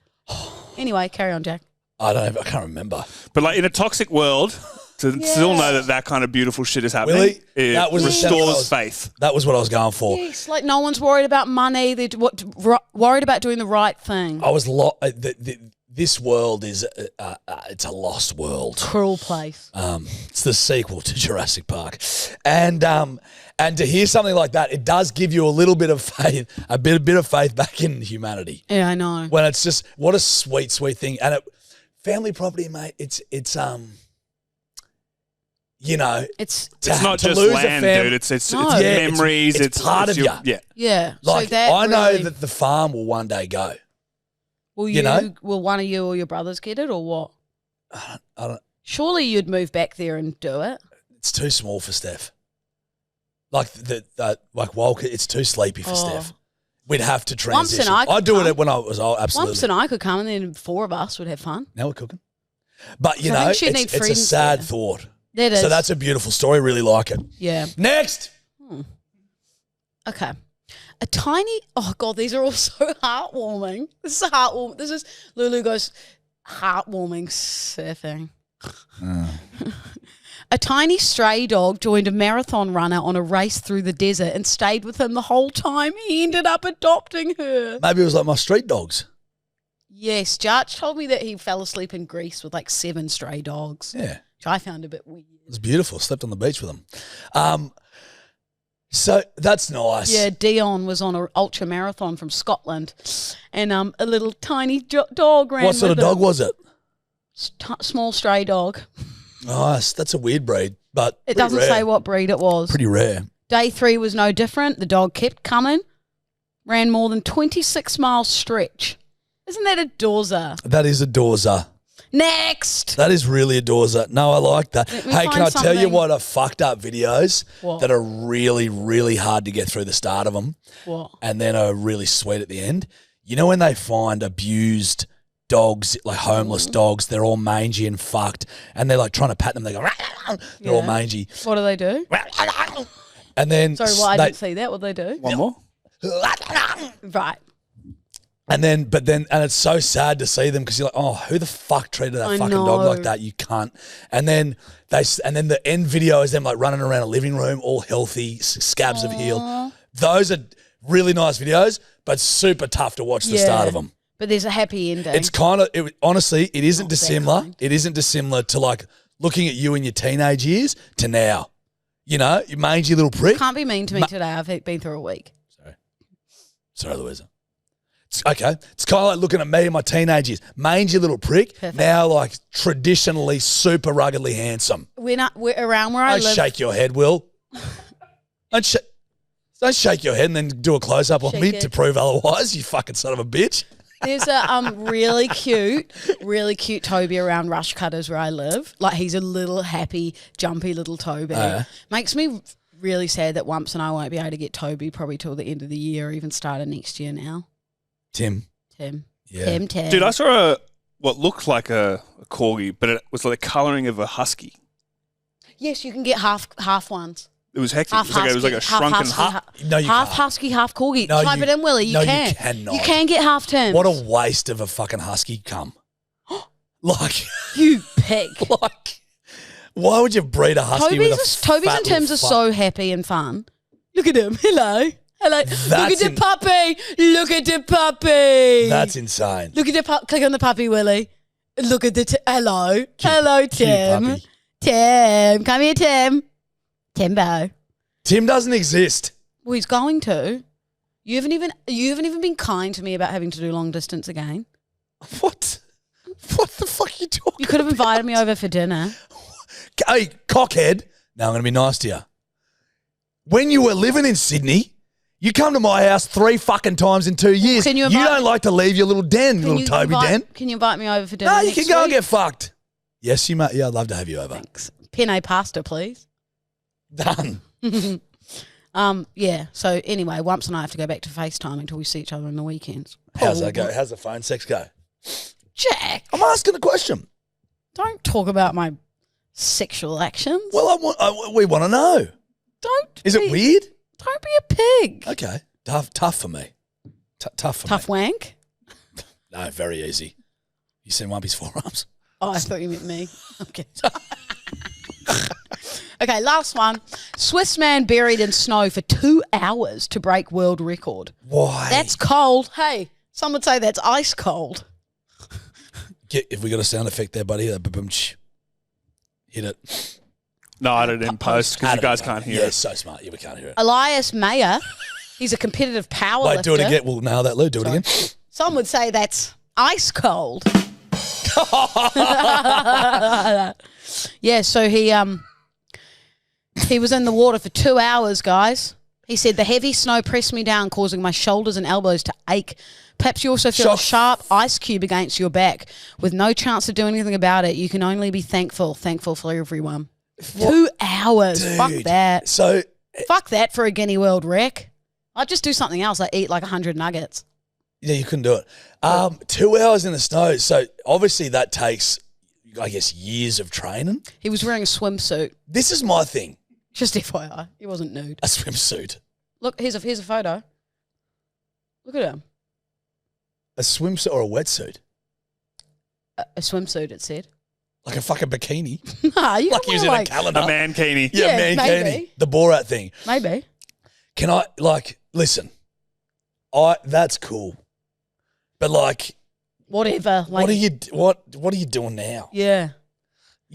Anyway, carry on, Jack. I can't remember. But like in a toxic world, to still know that kind of beautiful shit is happening, Willie, it that was restores faith. That was what I was going for. Yes, like no one's worried about money. They're worried about doing the right thing. I was this world is it's a lost world. Cruel place. It's the sequel to Jurassic Park, and to hear something like that, it does give you a little bit of faith, a bit of faith back in humanity. Yeah, I know. When it's just what a sweet thing, and family property, mate. It's you know, It's Not to just lose land, a fam- dude. It's No. memories. it's part of your, ya. Yeah. yeah. like so that I know really, that the farm will one day go. will you know? will one of you or your brothers get it or what? I don't. Surely you'd move back there and do it. It's too small for Steph. Like like Walker, it's too sleepy for Oh. Steph. We'd have to Wumps transition. and I could I'd do come. it when I was old, absolutely. Lumps and I could come and then 4 of us would have fun. Now we're cooking. But you So I know, think she'd need it's a friends sad there. thought. That is. So that's a beautiful story. Really like it. yeah. Next. Okay. A tiny, oh God, these are all so heartwarming. This is heartwarming. This is, Lulu goes, heartwarming surfing. A tiny stray dog joined a marathon runner on a race through the desert and stayed with him the whole time. He ended up adopting her. Maybe it was like my street dogs. Yes, Jarch told me that he fell asleep in Greece with like 7 stray dogs, Yeah. which I found a bit weird. It was beautiful. Slept on the beach with them. So that's nice. Yeah, Dion was on an ultra marathon from Scotland, and a little tiny dog ran. What sort of with dog him. was it? Small stray dog. Nice. That's a weird breed, but It pretty doesn't rare. say what breed it was. Pretty rare. Day 3 was no different. The dog kept coming, ran more than 26 mile stretch. Isn't that a dozer? That is a dozer. Next. That is really a dozer. No, I like that. Let me Hey, can I find tell you something- what are fucked up videos What? that are really, really hard to get through the start of them What? and then are really sweet at the end? You know when they find abused dogs, like homeless dogs, they're all mangy and fucked, and they're like trying to pat them, they go, they're all Yeah. mangy. What do they do? And then Sorry, well, I didn't see that. What do they do? One more. Right. And it's so sad to see them because you're like, oh, who the fuck treated that I fucking dog know. like that? You can't. And then the end video is them like running around a living room, all healthy, scabs have healed. Those are really nice videos, but super tough to watch the start of them. But there's a happy ending. It's kind of honestly, it isn't Not that dissimilar. kind. It isn't dissimilar to like looking at you in your teenage years to now. You know, you mangy little prick. Can't be mean to me today. I've been through a week. Sorry, Louisa. Okay, it's kind of like looking at me in my teenage years. Mangy little prick, Perfect. now like traditionally super ruggedly handsome. We're around where I Don't live. shake your head, Will. Don't shake your head and then do a close-up on Shake me it. to prove otherwise, you fucking son of a bitch. There's a really cute Toby around Rush Cutters where I live. Like he's a little happy, jumpy little Toby. Makes me really sad that Wumps and I won't be able to get Toby probably till the end of the year or even start of next year now. Tim. Yeah. Tim. Dude, I saw what looked like a corgi, but it was like the colouring of a husky. Yes, you can get half ones. It was hectic. Half It was like a husky, half shrunken husky, No, you half can't. husky, half corgi. No, Type you- it in, Willie. You no, you can. cannot. You can get half Tims. What a waste of a fucking husky cum. Like, You pig. like, why would you breed a husky with a Toby's fat and Tim's little are fuck? so happy and fun. Look at him. Hello. Look at the puppy. Look at the puppy. That's insane. Look at the puppy. Click on the puppy, Willie. Look at the hello. Hello, Cute Tim. puppy. Tim. Come here, Tim. Timbo. Tim doesn't exist. Well, he's going to. You haven't even been kind to me about having to do long distance again. What? What the fuck are you talking? You could have invited me over for dinner. Hey, cockhead. Now I'm going to be nice to you. When you were living in Sydney, you come to my house 3 fucking times in 2 years. Can you you don't like to leave your little den, your little Toby den. Can you invite me over for dinner? No, you next can go and week? get fucked. Yes, you may. Yeah, I'd love to have you over. Thanks. Penne pasta, please. Done. Yeah. So anyway, Wumps and I have to go back to FaceTime until we see each other on the weekends. How's that go? How's the phone sex go? Jack, I'm asking a question. don't talk about my sexual actions. Well, we want to know. Is it weird? Don't be a pig. Okay. Tough for me. Tough for Tough me. wank. No, very easy. You seen Wumpy's forearms? Oh, I thought you meant me. Okay. Okay, last one. Swiss man buried in snow for 2 hours to break world record. Why? That's cold. Hey, some would say that's ice cold. If we got a sound effect there, buddy, hit it. No, I did it in post because you guys can't hear Yeah, it. so smart. Yeah, we can't hear it. Elias Mayer, he's a competitive power Wait, lifter. do it again. We'll nail that, Lou. Do it again. Some would say that's ice cold. Yeah, so he was in the water for 2 hours, guys. He said the heavy snow pressed me down, causing my shoulders and elbows to ache. Perhaps you also feel a sharp ice cube against your back with no chance of doing anything about it. You can only be thankful for everyone. 2 hours. Dude, Fuck that. So, Fuck that for a Guinea World Rec. I'd just do something else. Like eat like 100 nuggets. yeah, you couldn't do it. 2 hours in the snow. So, obviously that takes, I guess, years of training. He was wearing a swimsuit. This is my thing. Just FYI. He wasn't nude. A swimsuit. Look, here's a photo. Look at him. A swimsuit or a wetsuit? A swimsuit, it said. Like a fucking bikini. Nah, you Like can he was wear in a calendar. A mankini. Yeah, Yeah, man, maybe. The Borat thing. Maybe. Can I, listen, that's cool. But, Whatever. Like, what are you doing now? yeah.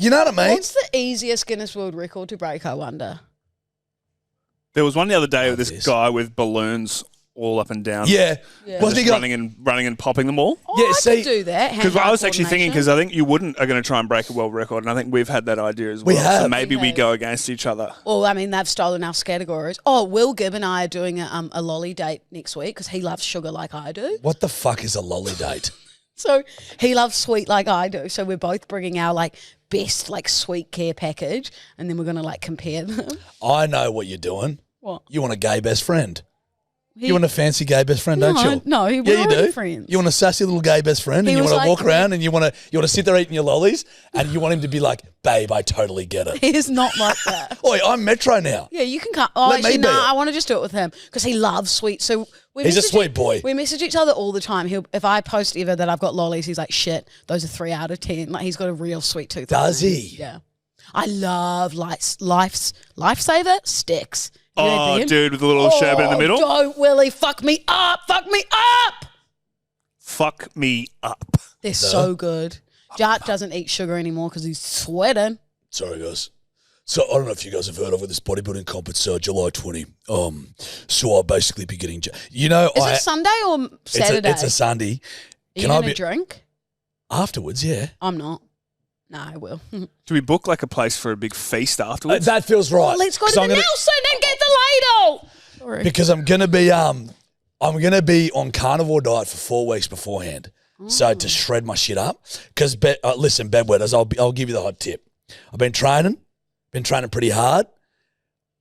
You know what I mean? What's the easiest Guinness World Record to break, I wonder? There was one the other day with Like this this. guy with balloons all up and down. Yeah. Yeah. Wasn't Just he running and popping them all. Oh, Yeah, I see- could do that. Because I Hand-eye was actually thinking, because coordination. I think you are going to try and break a world record, and I think we've had that idea as We well. have. So maybe We we have. go against each other. Well, I mean, they've stolen our categories. Oh, Will Gibb and I are doing a lolly date next week because he loves sugar like I do. What the fuck is a lolly date? So he loves sweet like I do. So we're both bringing our best sweet care package, and then we're gonna compare them. I know what you're doing. What? You want a gay best friend. He- You want a fancy gay best friend, don't you? No, Yeah, we're you already do. friends. You want a sassy little gay best friend, and He you was want to like- walk around, and you want to sit there eating your lollies, and you want him to be like, "Babe, I totally get it." He is not like that. Oi, I'm Metro now. Yeah, you can come. Oh, Let me actually, be no, it. I want to just do it with him because he loves sweet. So we He's a message sweet boy. We message each other all the time. If I post ever that I've got lollies, he's like, "Shit, those are 3 out of 10." Like he's got a real sweet tooth. Does he? Yeah. I love lifesaver sticks. You had Oh, them? dude, with a little sherbet in the middle. Don't, Willie. Fuck me up. Fuck me up. Fuck me up. They're so good. Jart doesn't eat sugar anymore because he's sweating. Sorry, guys. So I don't know if you guys have heard of it, this bodybuilding comp. It's July 20. So I'll basically be getting, Is it Sunday or Saturday? It's a Sunday. Are you Can I going to be drink? afterwards? Yeah. I'm not. No, I will. Do we book a place for a big feast afterwards? That feels right. Let's go to 'Cause the I'm gonna- Nelson and get the ladle. Sorry. Because I'm gonna be on carnivore diet for 4 weeks beforehand, so to shred my shit up. Because listen, bedwetters, I'll give you the hot tip. I've been training pretty hard.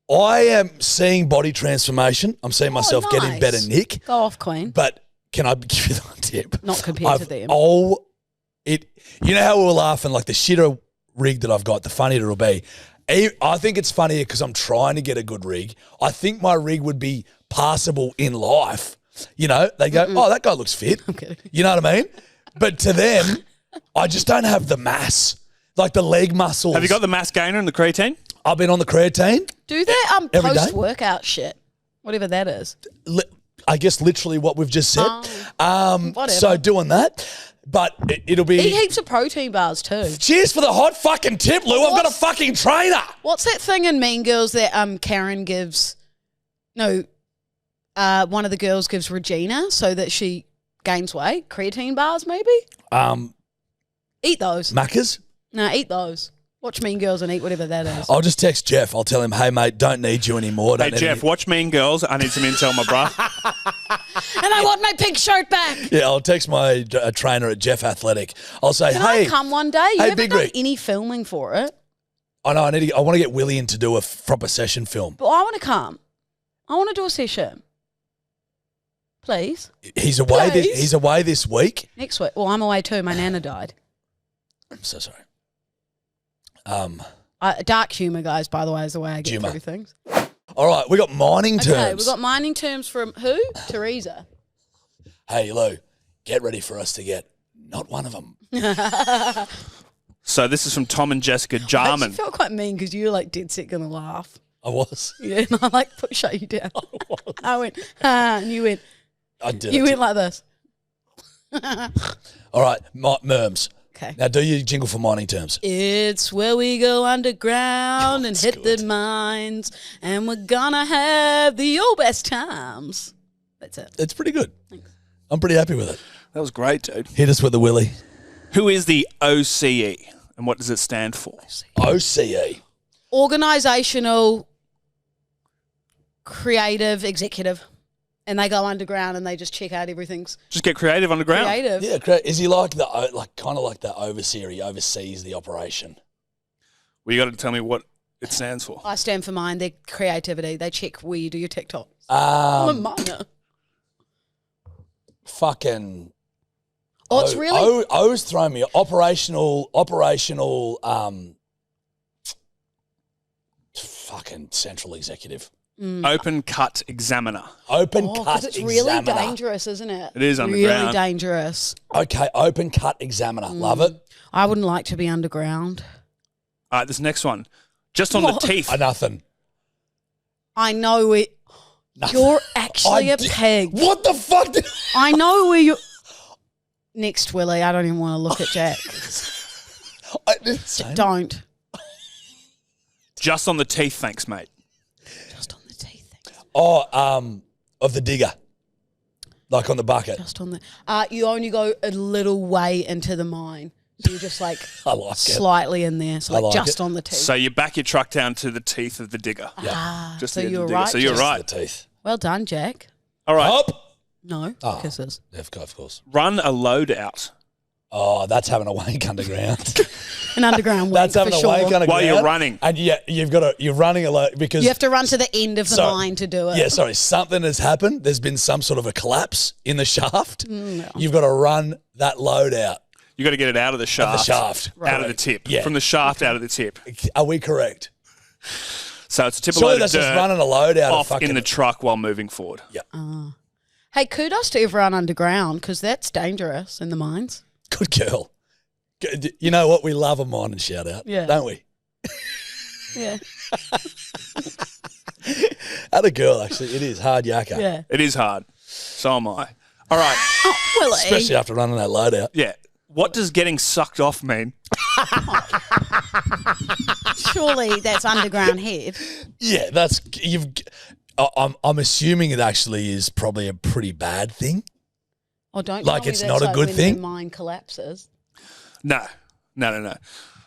I am seeing body transformation. I'm seeing myself getting nice. better, Nick. Go off, Queen. But can I give you the hot tip? Not compared to them. You know how we were laughing, like the shitter rig that I've got, the funnier it'll be. I think it's funnier because I'm trying to get a good rig. I think my rig would be passable in life. You know, they go, oh, that guy looks fit. kidding. You know what I mean? But to them, I just don't have the mass, like the leg muscles. Have you got the mass gainer and the creatine? I've been on the creatine. Do that Every day? post-workout shit. Whatever that is. I guess literally what we've just said. Whatever. So doing that. but it'll be. Eat heaps of protein bars too. Cheers for the hot fucking tip, Lou. I've got a fucking trainer. What's that thing in Mean Girls that Karen gives? No, one of the girls gives Regina so that she gains weight. Creatine bars, maybe. Eat those. Macca's? No, eat those. Watch Mean Girls and eat whatever that is. I'll just text Jeff. I'll tell him, hey, mate, don't need you anymore. Hey, Jeff, watch Mean Girls. I need some intel, my bro. And I want my pink shirt back. Yeah, I'll text my trainer at Jeff Athletic. I'll say, Can hey. I come one day? You hey, haven't Big done Rick. any filming for it. I know, I want to get Willie in to do a proper session film. But I want to come. I want to do a session. Please. He's away. Please? He's away this week. Next week. Well, I'm away too. My nana died. I'm so sorry. Dark humour, guys, by the way, is the way I get Humour. through things. All right, we got mining terms. Okay, we've got mining terms from who? Teresa. Hey, Lou, get ready for us to get not one of them. So this is from Tom and Jessica I actually Jarman. felt quite mean because you were like dead set going to laugh. I was. Yeah, and I like shut you down. I went, and you went, I did. you it. went like this. All right, Merms. Okay. Now do your jingle for mining terms. It's where we go underground and that's hit good. the mines, and we're gonna have the old best times. That's it. It's pretty good. Thanks. I'm pretty happy with it. That was great, dude. Hit us with the Willie. Who is the OCE and what does it stand for? OCE. Organisational, creative, executive. And they go underground and they just check out everything's Just get creative underground. creative. Yeah, correct. Is he like kind of like the overseer? He oversees the operation. Well, you got to tell me what it stands for. I stand for mine. Their creativity. They check where you do your TikTok. I'm a miner. Fucking. Oh, it's really. O's thrown me. Operational. Fucking central executive. Open cut examiner. Open Oh, cut because it's really examiner. dangerous, isn't it? It is Really underground. dangerous. Okay, open cut examiner. Love it. I wouldn't like to be underground. All right, this next one. Just on the teeth. Nothing. I know it. Nothing. You're actually I a did- pig. What the fuck? I know where you. Next, Willie. I don't even want to look at Jack. I didn't say Don't. Just on the teeth, thanks, mate. Just on the teeth. Of the digger. Like on the bucket. Just on the. You only go a little way into the mine. So you're just like I like it. slightly in there. So I like like just it. on the teeth. So you back your truck down to the teeth of the digger. Just so the edge of you're the digger. right. So you're Just right. The teeth. Well done, Jack. All right. Up. No, Oh. kisses. Yeah, of course. Run a load out. Oh, that's having a wank underground. An underground That's wank having for a sure. wank underground. While you're running. And yeah, you're running a lot because You have to run to the end of the Sorry. mine to do it. yeah, sorry, something has happened. There's been some sort of a collapse in the shaft. You've got to run that load out You got to get it out of the of shaft. the shaft. Out of the tip. Yeah. From the shaft out of the tip. Are we correct? So it's a tip of Surely load of that's just dirt running a load out of off fucking in the truck while moving forward. Yeah. Hey, kudos to everyone underground because that's dangerous in the mines. Good girl. Good. You know what? We love a mining shout out, Yeah. don't we? Yeah. At a girl, actually, it is hard yakka. Yeah. It is hard. So am I. All right. Oh, Willie. Especially after running that load out. Yeah. What does getting sucked off mean? Surely that's underground head. Yeah, that's you've. I'm assuming it actually is probably a pretty bad thing. Oh, don't Like, tell me it's that's not a like good when thing? the mine collapses. No.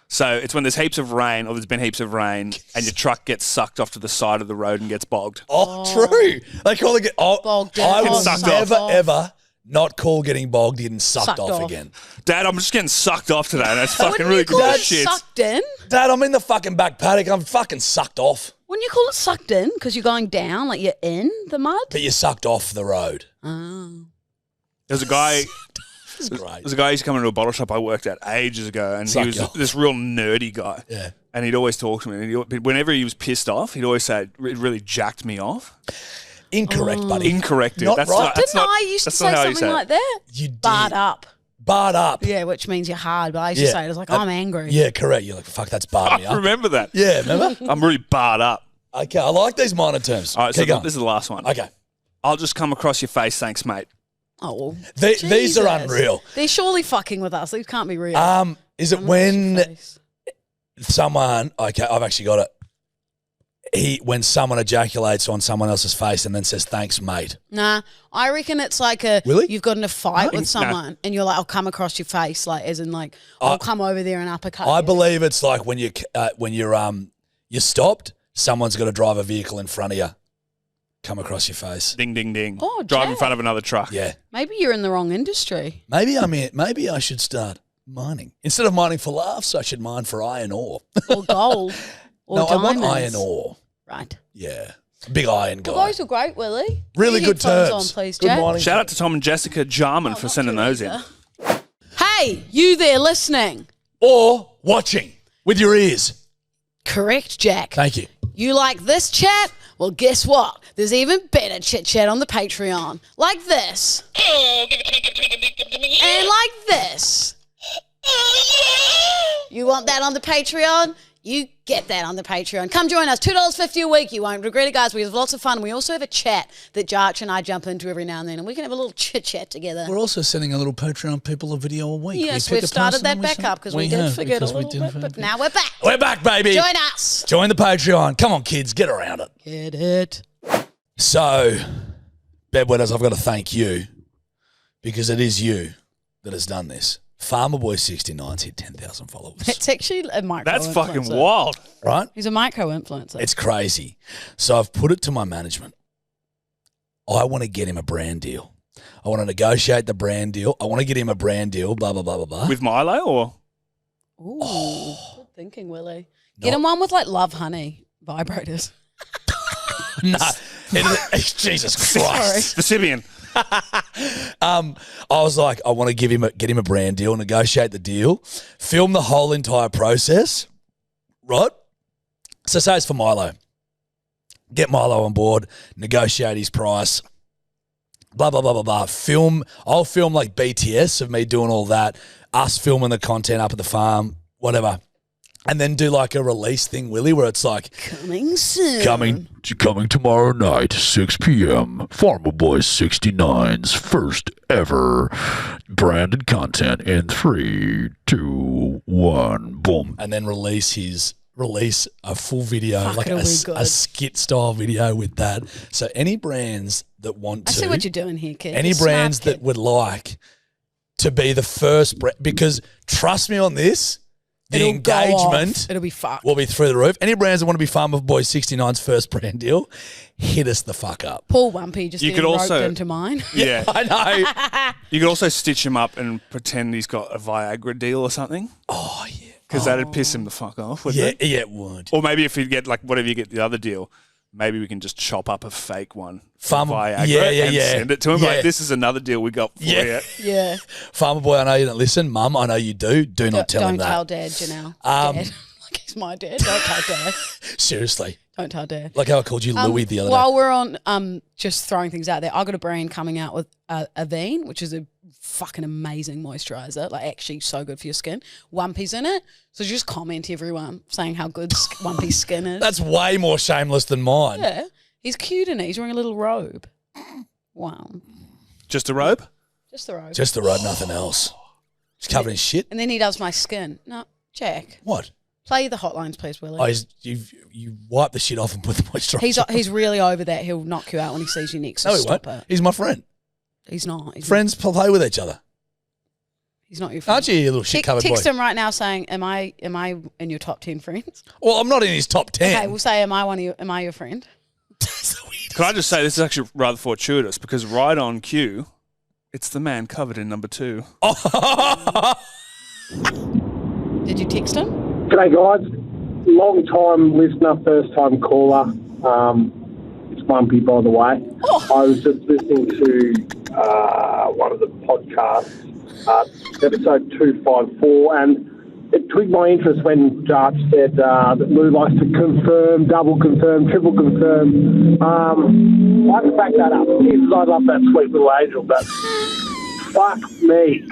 So it's when there's heaps of rain or there's been heaps of rain and your truck gets sucked off to the side of the road and gets bogged. Oh, true. They call it. Bogged down. I will Sucked never off. ever not call getting bogged in sucked Sucked off off. again. Dad, I'm just getting sucked off today. That's fucking Wouldn't really you call good it shit. sucked in? Dad, I'm in the fucking back paddock. I'm fucking sucked off. Wouldn't you call it sucked in because you're going down, like you're in the mud? But you're sucked off the road. Oh. There's a guy. It's great. There's a guy who used to come into a bottle shop I worked at ages ago, and Suck he was you off. this real nerdy guy. Yeah. And he'd always talk to me. And whenever he was pissed off, he'd always say, "It really jacked me off." Incorrect, buddy. Incorrect, dude. Not That's right. not. That's Didn't not, I used to that's say not how you something say like it. that? You did. Barred up. Barred up. Yeah, which means you're hard. But I used to say it. It's like, I'm angry. Yeah, correct. You're like, fuck, that's barred me I up. remember that. Yeah, remember? I'm really barred up. Okay, I like these minor terms. All right, so Keep going. this is the last one. Okay. I'll just come across your face, thanks, mate. Oh, well, These are Jesus. unreal. They're surely fucking with us. These can't be real. Is it when someone? Okay, I've actually got it. When someone ejaculates on someone else's face and then says thanks, mate. Nah, I reckon it's like Really? you've gotten in a fight with someone and you're like, I'll come across your face, like as in like I'll come over there and uppercut I you. believe it's like when you're stopped, someone's got to drive a vehicle in front of you, come across your face. Ding, ding, ding. Oh, Drive in Jack. front of another truck. Yeah. Maybe you're in the wrong industry. Maybe I should start mining. Instead of mining for laughs, I should mine for iron ore. Or gold. Or No, diamonds. I want iron ore. Right. Yeah. Big iron guy. Well, those were great, Willie. Really Put your good headphones terms. on, please, Good Jack. morning. Shout out to Tom and Jessica Jarman for not sending too those in. either. Hey, you there listening? Or watching with your ears. Correct, Jack. Thank you. You like this chat? Well, guess what? There's even better chit-chat on the Patreon. Like this. And like this. You want that on the Patreon? You get that on the Patreon. Come join us. $2.50 a week. You won't regret it, guys. We have lots of fun. We also have a chat that Jarch and I jump into every now and then, and we can have a little chit-chat together. We're also sending a little Patreon people a video a week. Yes, We pick we've a started person that and we back send- up because we We did have, forget a because we little did bit, but forget. now we're back. We're back, baby. Join us. Join the Patreon. Come on, kids. Get around it. Get it. So, Bedwetters, I've got to thank you because it is you that has done this. Farmerboy69's hit 10,000 followers. It's actually a micro That's fucking influencer. wild. Right? He's a micro-influencer. It's crazy. So I've put it to my management. I want to get him a brand deal. I want to negotiate the brand deal. I want to get him a brand deal, blah, blah, blah, blah, blah. With Milo or? Ooh, good thinking, Willie. Get him one with like Love Honey vibrators. No. Jesus Christ. The Sibian. I was like, I want to get him a brand deal, negotiate the deal, film the whole entire process, right? So say it's for Milo. Get Milo on board, negotiate his price, blah, blah, blah, blah, blah. I'll film like BTS of me doing all that, us filming the content up at the farm, whatever. And then do like a release thing, Willie, where it's like Coming soon. coming tomorrow night, 6 p.m. Farmer Boy 69's first ever branded content in 3, 2, 1, boom. And then release a full video, Fuck, like it'll be good. a skit style video with that. So any brands that want I to, see what you're doing here, kid. any You're smart, brands that kid. would like to be the first because trust me on this, the It'll go off. engagement It'll be fucked. will be through the roof. Any brands that want to be Farmer Boy 69's first brand deal, hit us the fuck up. Paul Wumpy just You getting could roped also- into mine. Yeah. I know. You could also stitch him up and pretend he's got a Viagra deal or something. Oh, yeah. Because that'd piss him the fuck off, wouldn't Yeah, it? yeah, it would. Or maybe if you get like whatever you get the other deal, maybe we can just chop up a fake one for Farmer- Viagra yeah, and yeah. send it to him. Yeah. Like, this is another deal we got for Yeah. you. Yeah. Farmer Boy, I know you don't listen. Mum, I know you do. Do not tell him Don't tell that. Dad, Janelle. Um, Dad. Like he's my dad. Don't tell Dad. Seriously. Don't tell Dad. Like how I called you Louie the other While day. we're on just throwing things out there, I got a brand coming out with Avene, which is a fucking amazing moisturizer, like actually so good for your skin. Wumpy's in it, so just comment everyone saying how good Wumpy's skin is. That's way more shameless than mine. Yeah, he's cute in it. He's wearing a little robe. Wow, Just a robe? just the robe. Just the road, nothing else. He's covered in shit. And then he does my skin. No, Jack, What? play the hotlines, please, Willie. Oh, you wipe the shit off and put the moisturiser on. He's really over that. He'll knock you out when he sees you next. So No, he won't. stop it. He's my friend. He's not. He's Friends play with each other. Not, he's not your friend. Aren't you, you little shit-covered boy? Text him right now saying, "Am I in your top 10 friends?" Well, I'm not in his top 10. Okay, we'll say, "Am I your friend?" Can I just say this is actually rather fortuitous because right on cue, it's the man covered in number 2. Did you text him? G'day guys, long time listener, first time caller. It's Wumpy, by the way. I was just listening to one of the podcasts, episode 254, and it twigged my interest when Jarch said that Lou likes to confirm, double confirm, triple confirm. I can back that up. Jesus, I love that sweet little angel, but fuck me.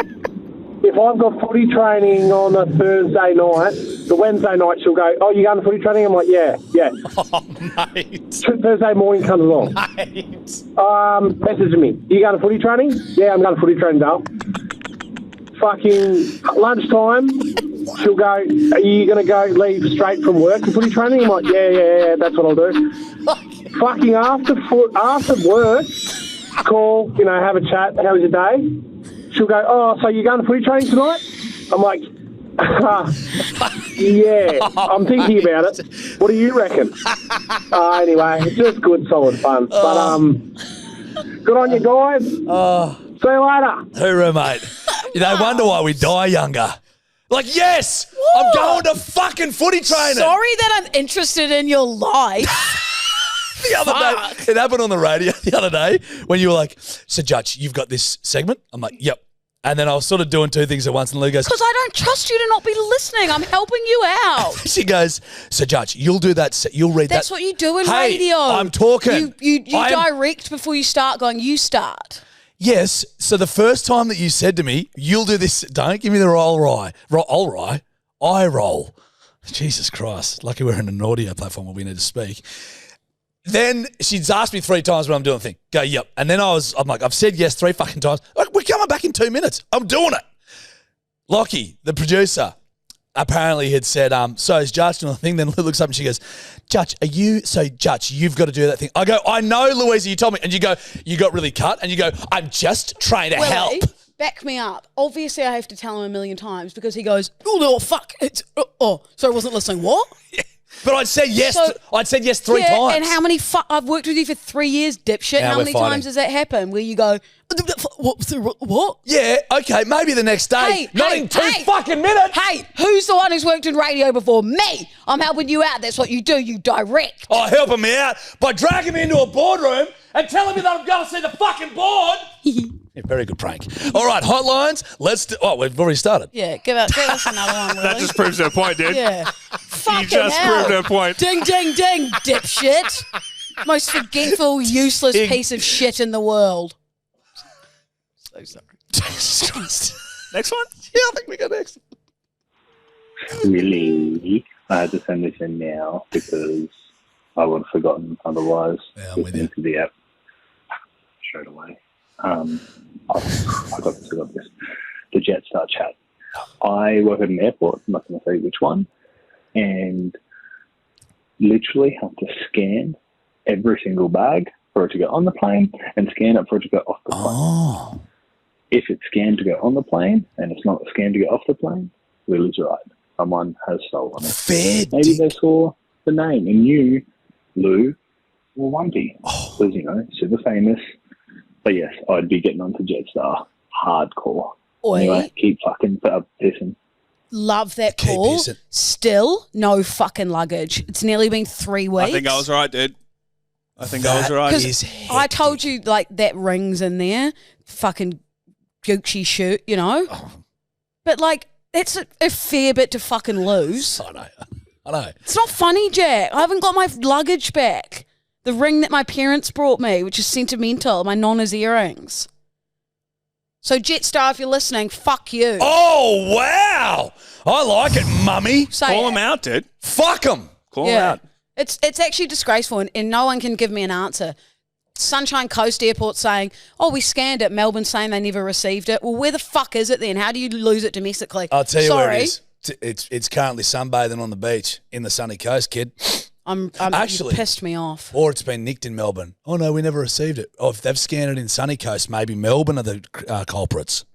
if I've got footy training on a Thursday night, the Wednesday night she'll go, oh, you going to footy training? I'm like, yeah. Oh, mate. Thursday morning comes along. Message me, you going to footy training? Yeah, I'm going to footy training, Dale. Fucking lunchtime, she'll go, are you going to leave straight from work for footy training? I'm like, yeah, that's what I'll do. Fucking after work, call, have a chat, how was your day? She'll go, oh, so you're going to footy training tonight? I'm like, yeah, I'm thinking about it. What do you reckon? Anyway, it's just good, solid fun. But good on you guys. See you later. Hooroo, mate. They wonder why we die younger. Like, yes, What? I'm going to fucking footy training. Sorry that I'm interested in your life. The other day, it happened on the radio the other day when you were like, so Judge, you've got this segment? I'm like, yep. And then I was sort of doing two things at once, and Lou goes, Because I don't trust you to not be listening. I'm helping you out. She goes, so Judge, you'll do that, you'll read That's that. what you do in Hey, radio. I'm talking. You direct before you start going, you start. Yes, so the first time that you said to me, you'll do this, don't give me the eye roll. Jesus Christ, lucky we're in an audio platform where we need to speak. Then she's asked me 3 times when I'm doing the thing. Go, yep. And then I'm like, I've said yes 3 fucking times. Like, we're coming back in 2 minutes. I'm doing it. Lockie, the producer, apparently had said, so is Judge doing the thing? Then Lou looks up and she goes, Judge, Judge, you've got to do that thing. I go, I know, Louisa, you told me. And you go, you got really cut. And you go, I'm just trying to help. Back me up. Obviously, I have to tell him a million times because he goes, oh, fuck. So I wasn't listening. What? Yeah. But I'd said yes. I'd said yes 3 yeah, times. And how many? I've worked with you for 3 years, dipshit. Now how we're many fighting. times does that happen? Where you go, what? Yeah, okay, maybe the next day. Not in 2 fucking minutes. Hey, who's the one who's worked in radio before? Me. I'm helping you out. That's what you do. You direct. Oh, helping me out by dragging me into a boardroom and telling me that I'm going to see the fucking board. Yeah, very good prank. All right, hotlines. We've already started. Yeah, give us another one. Really. That just proves her point, dude. Yeah. You just proved her point. Ding, ding, ding, dipshit. Most forgetful, useless piece of shit in the world. So sorry. Jesus Christ. Next one? Yeah, I think we got next. Really, I had to send this in now because I would have forgotten otherwise. Yeah, I'm with you. Into the app straight away. I got this. The Jetstar chat. I work at an airport. I'm not going to say which one. And literally have to scan every single bag for it to go on the plane and scan it for it to go off the plane. Oh. If it's scanned to go on the plane and it's not scanned to go off the plane, Lily's right. Someone has stolen it. Fair Maybe dick. they saw the name and knew Lou or Wonty. Because, super famous. But yes, I'd be getting onto Jetstar hardcore. Oi. Anyway, keep fucking pissing. Love that Keep call. pissing. Still, no fucking luggage. It's nearly been 3 weeks. I think I was right, dude. I think I was right. That is I hectic. told you, like, that ring's in there. Fucking Gucci shirt, But, like, it's a fair bit to fucking lose. I know. It's not funny, Jack. I haven't got my luggage back. The ring that my parents brought me, which is sentimental, my nonna's earrings. So, Jetstar, if you're listening, fuck you. Oh, wow. I like it, mummy. Say Call it. him out, dude. Fuck them. Call him out. It's actually disgraceful, and no one can give me an answer. Sunshine Coast Airport saying, oh, we scanned it. Melbourne saying they never received it. Well, where the fuck is it then? How do you lose it domestically? I'll tell you Sorry. where it is. It's currently sunbathing on the beach in the sunny coast, kid. Actually, you pissed me off. Or it's been nicked in Melbourne. Oh, no, we never received it. Oh, if they've scanned it in sunny coast, maybe Melbourne are the culprits,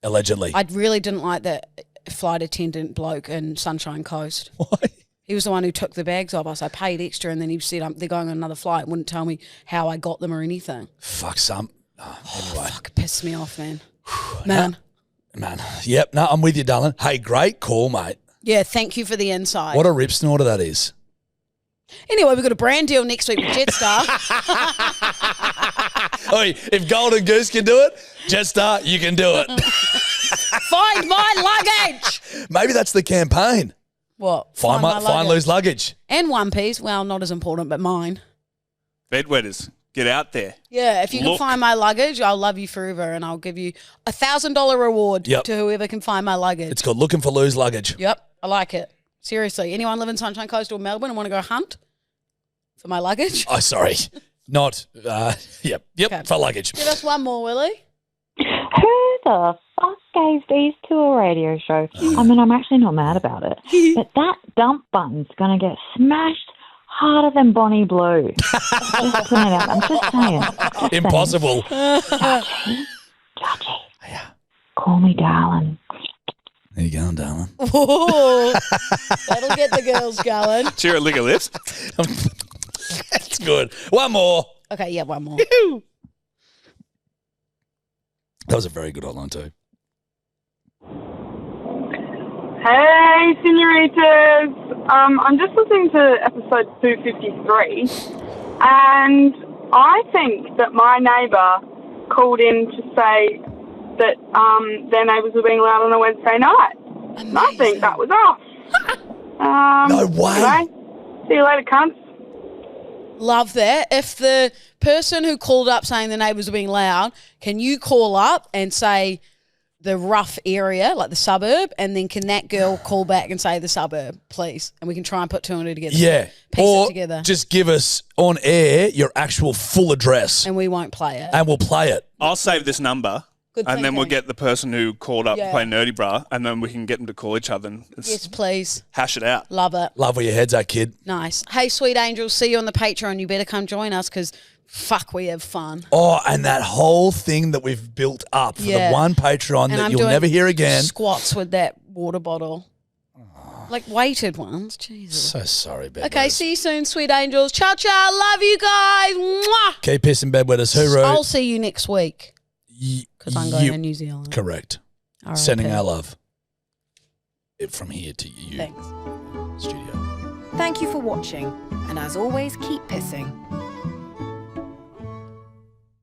allegedly. I really didn't like that flight attendant bloke in Sunshine Coast. Why? He was the one who took the bags off us. I paid extra, and then he said they're going on another flight and wouldn't tell me how I got them or anything. Fuck some. Anyway. Fuck, it pissed me off, man. Man. Yep, no, I'm with you, darling. Hey, great call, mate. Yeah, thank you for the insight. What a rip snorter that is. Anyway, we've got a brand deal next week with Jetstar. Oi, if Golden Goose can do it, Jetstar, you can do it. Find my luggage. Maybe that's the campaign. What? Find Lou's luggage. And One Piece. Well, not as important, but mine. Bedwetters. Get out there. Yeah, if you can Look. find my luggage, I'll love you forever, and I'll give you $1,000 reward Yep. to whoever can find my luggage. It's called Looking for Lou's Luggage. Yep, I like it. Seriously, anyone live in Sunshine Coast or Melbourne and want to go hunt for my luggage? Oh, sorry. Not, yep, Okay. for luggage. Give us one more, Willie. Who the fuck gave these to a radio show? I mean, I'm actually not mad about it. But that dump button's going to get smashed harder than Bonnie Blue. Just putting it out. I'm just saying. Impossible. Judgy. Call me darling. There you go, darling. Whoa, that'll get the girls going. Cheer lick her lips. That's good. One more. Okay, yeah, one more. That was a very good hotline too. Hey, senoritas. I'm just listening to episode 253, and I think that my neighbour called in to say that their neighbours were being loud on a Wednesday night. And I think that was us. No way. Anyway, see you later, cunts. Love that. If the person who called up saying the neighbours were being loud, can you call up and say the rough area, like the suburb, and then can that girl call back and say the suburb, please? And we can try and put two and two together. Yeah. Piece or it together. just give us on air your actual full address And we won't play it. and we'll play it. I'll save this number. Good And then we'll thinking. get the person who called up Yeah. to play Nerdy Bra, and then we can get them to call each other and Yes, please. hash it out. Love it. Love where your head's at, kid. Nice. Hey, sweet angels, see you on the Patreon. You better come join us because, fuck, we have fun. Oh, and that whole thing that we've built up for Yeah. the one Patreon And that I'm you'll doing never hear again. Squats with that water bottle. Like weighted ones. Jesus. So sorry, bedwetters. Okay, see you soon, sweet angels. Ciao, ciao. Love you guys. Mwah. Keep pissing, bedwetters. Hooroo. I'll see you next week because I'm going You- to New Zealand. Correct. R.I.P. Sending our love from here to you. Thanks. Studio. Thank you for watching, and as always, keep pissing.